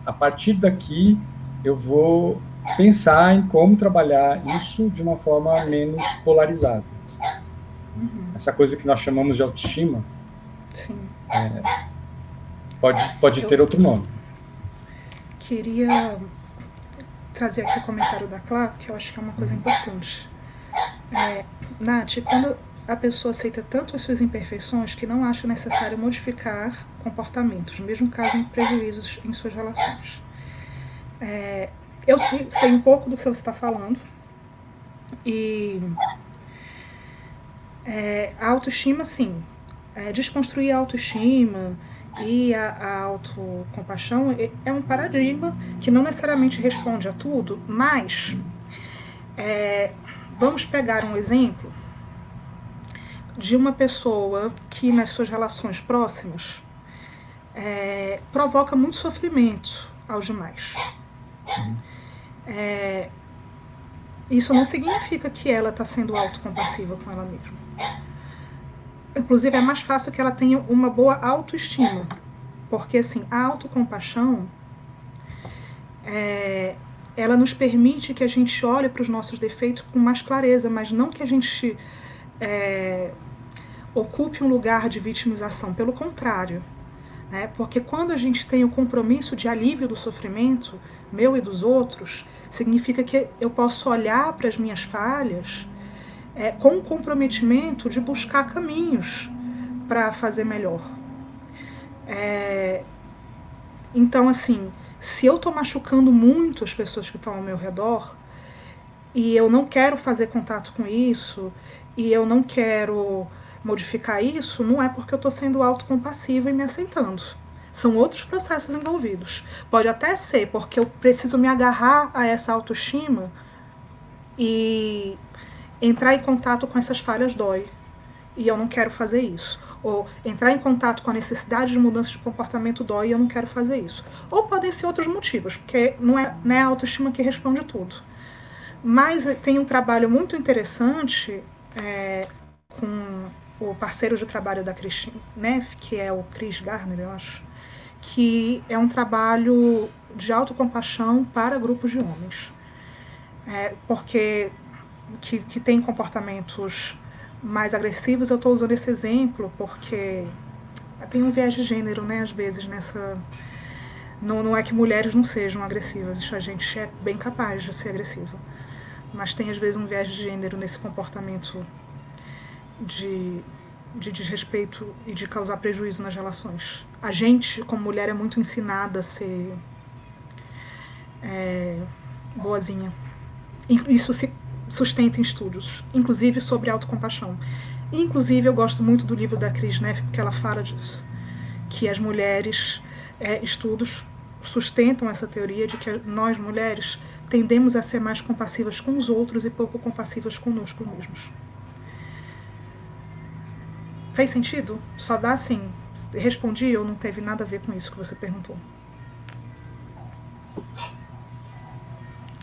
S2: a partir daqui eu vou pensar em como trabalhar isso de uma forma menos polarizada. Essa coisa que nós chamamos de autoestima,
S1: Sim.
S2: pode ter outro nome.
S1: Queria trazer aqui o comentário da Clá, que eu acho que é uma coisa importante. Nath, quando a pessoa aceita tanto as suas imperfeições que não acha necessário modificar comportamentos, mesmo causem prejuízos em suas relações. Eu sei um pouco do que você está falando, e a autoestima, sim, desconstruir a autoestima e a autocompaixão é um paradigma que não necessariamente responde a tudo, mas vamos pegar um exemplo de uma pessoa que nas suas relações próximas provoca muito sofrimento aos demais. Isso não significa que ela está sendo autocompassiva com ela mesma. Inclusive, é mais fácil que ela tenha uma boa autoestima. Porque, assim, a autocompaixão, ela nos permite que a gente olhe para os nossos defeitos com mais clareza, mas não que a gente ocupe um lugar de vitimização. Pelo contrário. Né? Porque quando a gente tem o compromisso de alívio do sofrimento, meu e dos outros, significa que eu posso olhar para as minhas falhas com o comprometimento de buscar caminhos para fazer melhor. Então, assim, se eu estou machucando muito as pessoas que estão ao meu redor, e eu não quero fazer contato com isso, e eu não quero modificar isso, não é porque eu estou sendo autocompassiva e me aceitando. São outros processos envolvidos. Pode até ser porque eu preciso me agarrar a essa autoestima e entrar em contato com essas falhas dói. E eu não quero fazer isso. Ou entrar em contato com a necessidade de mudança de comportamento dói e eu não quero fazer isso. Ou podem ser outros motivos, porque não é a autoestima que responde tudo. Mas tem um trabalho muito interessante com o parceiro de trabalho da Christine Neff, que é o Chris Gardner, eu acho, que é um trabalho de autocompaixão para grupos de homens. Porque que tem comportamentos mais agressivos. Eu estou usando esse exemplo porque tem um viés de gênero, né, às vezes, nessa... Não é que mulheres não sejam agressivas, a gente é bem capaz de ser agressiva. Mas tem, às vezes, um viés de gênero nesse comportamento de desrespeito e de causar prejuízo nas relações. A gente, como mulher, é muito ensinada a ser boazinha. Isso se sustenta em estudos, inclusive sobre autocompaixão. Inclusive, eu gosto muito do livro da Chris Neff, porque ela fala disso, que as mulheres, estudos sustentam essa teoria de que nós, mulheres, tendemos a ser mais compassivas com os outros e pouco compassivas conosco mesmos. Fez sentido? Só dá assim, respondi ou não teve nada a ver com isso que você perguntou?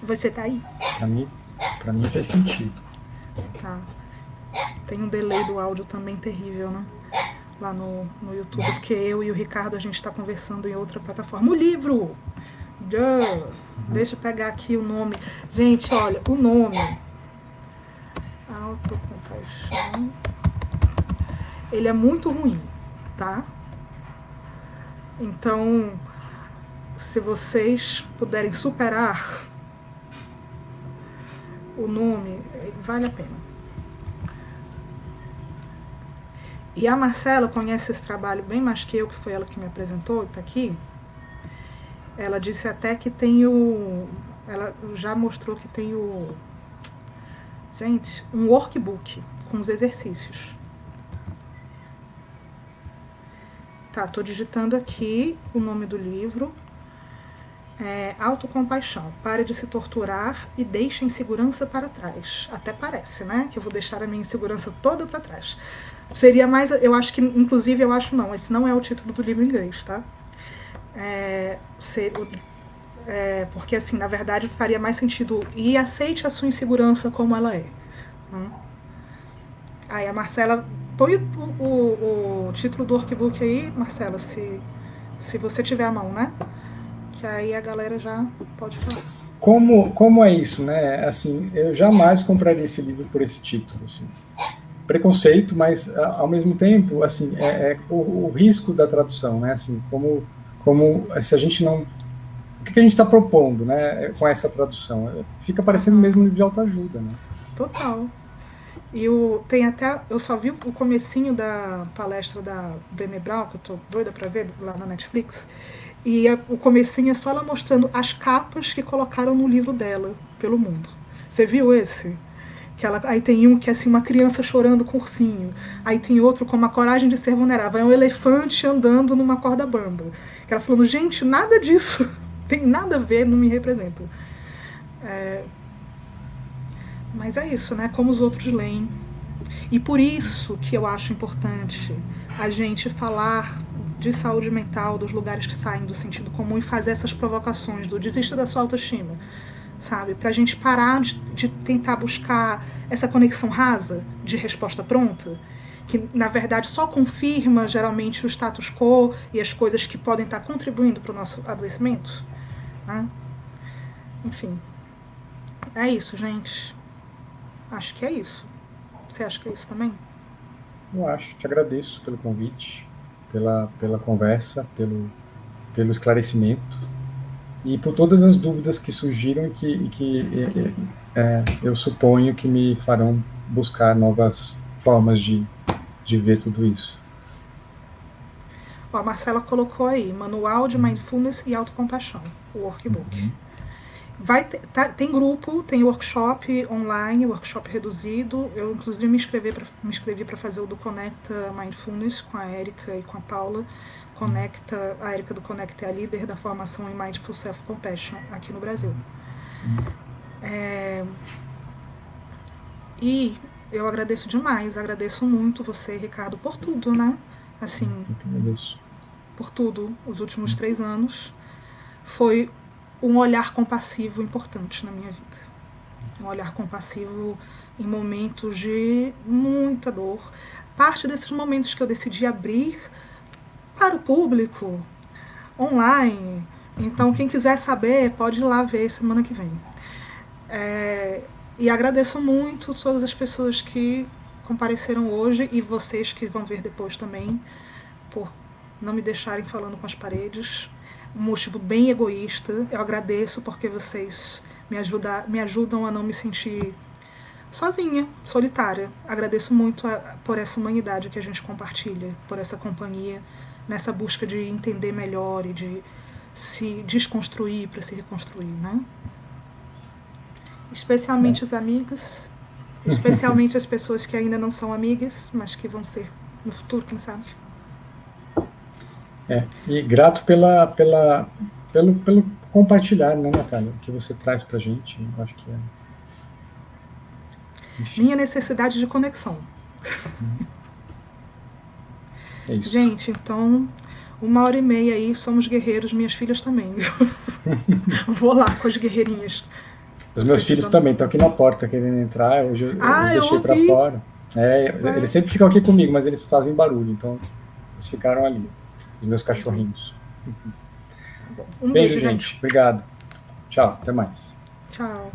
S1: Você tá aí?
S2: Pra mim fez sentido.
S1: Tá. Tem um delay do áudio também terrível, né? Lá no YouTube, porque eu e o Ricardo, a gente está conversando em outra plataforma. O livro! Deixa eu pegar aqui o nome. Gente, olha, o nome. Autocompaixão. Ele é muito ruim, tá? Então, se vocês puderem superar o nome, vale a pena. E a Marcela conhece esse trabalho bem mais que eu, que foi ela que me apresentou, está aqui. Ela disse até que tem ela já mostrou que tem gente, um workbook com os exercícios. Tá, tô digitando aqui o nome do livro. Autocompaixão. Pare de se torturar e deixe a insegurança para trás. Até parece, né? Que eu vou deixar a minha insegurança toda para trás. Seria mais, eu acho que, inclusive, não, esse não é o título do livro em inglês, tá? Porque, assim, na verdade, faria mais sentido e aceite a sua insegurança como ela é. Né? Aí a Marcela, põe o título do workbook aí, Marcela, se você tiver a mão, né? Que aí a galera já pode falar.
S2: Como é isso, né? Assim, eu jamais compraria esse livro por esse título, assim. Preconceito, mas ao mesmo tempo, assim, o risco da tradução, né? Assim, como se a gente não, o que a gente está propondo, né? Com essa tradução, fica parecendo mesmo um livro de autoajuda, né?
S1: Total. E tem até, eu só vi o comecinho da palestra da Brené Brown, que eu tô doida para ver lá na Netflix. E o comecinho é só ela mostrando as capas que colocaram no livro dela, pelo mundo. Você viu esse? Aí tem um que é assim, uma criança chorando com ursinho. Aí tem outro com a coragem de ser vulnerável. É um elefante andando numa corda bamba. Que ela falando, gente, nada disso tem nada a ver, não me representa. Mas é isso, né? Como os outros leem. E por isso que eu acho importante a gente falar de saúde mental, dos lugares que saem do sentido comum e fazer essas provocações do desista da sua autoestima, sabe? Pra gente parar de tentar buscar essa conexão rasa de resposta pronta, que na verdade só confirma geralmente o status quo e as coisas que podem estar contribuindo para o nosso adoecimento, né? Enfim, é isso, gente. Acho que é isso. Você acha que é isso também?
S2: Eu acho, te agradeço pelo convite, pela conversa, pelo esclarecimento e por todas as dúvidas que surgiram e que eu suponho que me farão buscar novas formas de ver tudo isso.
S1: Ó, a Marcela colocou aí, Manual de Mindfulness e Autocompaixão, o workbook. Tem grupo, tem workshop online, workshop reduzido. Eu, inclusive, me inscrevi para fazer o do Conecta Mindfulness com a Érica e com a Paula. A Érica do Conecta é a líder da formação em Mindful Self-Compassion aqui no Brasil. E eu agradeço demais, agradeço muito você, Ricardo, por tudo, né? Assim, por tudo, os últimos 3 anos. Foi um olhar compassivo importante na minha vida. Um olhar compassivo em momentos de muita dor. Parte desses momentos que eu decidi abrir para o público, online. Então, quem quiser saber, pode ir lá ver semana que vem. E agradeço muito todas as pessoas que compareceram hoje e vocês que vão ver depois também, por não me deixarem falando com as paredes. Um motivo bem egoísta. Eu agradeço porque vocês me ajudam a não me sentir sozinha, solitária. Agradeço muito por essa humanidade que a gente compartilha, por essa companhia, nessa busca de entender melhor e de se desconstruir para se reconstruir, né? Especialmente os amigos, especialmente as pessoas que ainda não são amigas, mas que vão ser no futuro, quem sabe.
S2: E grato pelo compartilhar, né, Natália? O que você traz pra gente, eu acho que Enfim.
S1: Minha necessidade de conexão.
S2: É isso.
S1: Gente, então, 1h30 aí, somos guerreiros, minhas filhas também. Vou lá com as guerreirinhas.
S2: Os meus filhos também estão aqui na porta querendo entrar, hoje eu deixei para fora. Eles sempre ficam aqui comigo, mas eles fazem barulho, então eles ficaram ali. Os meus cachorrinhos.
S1: Um beijo,
S2: gente. Obrigado. Tchau, até mais.
S1: Tchau.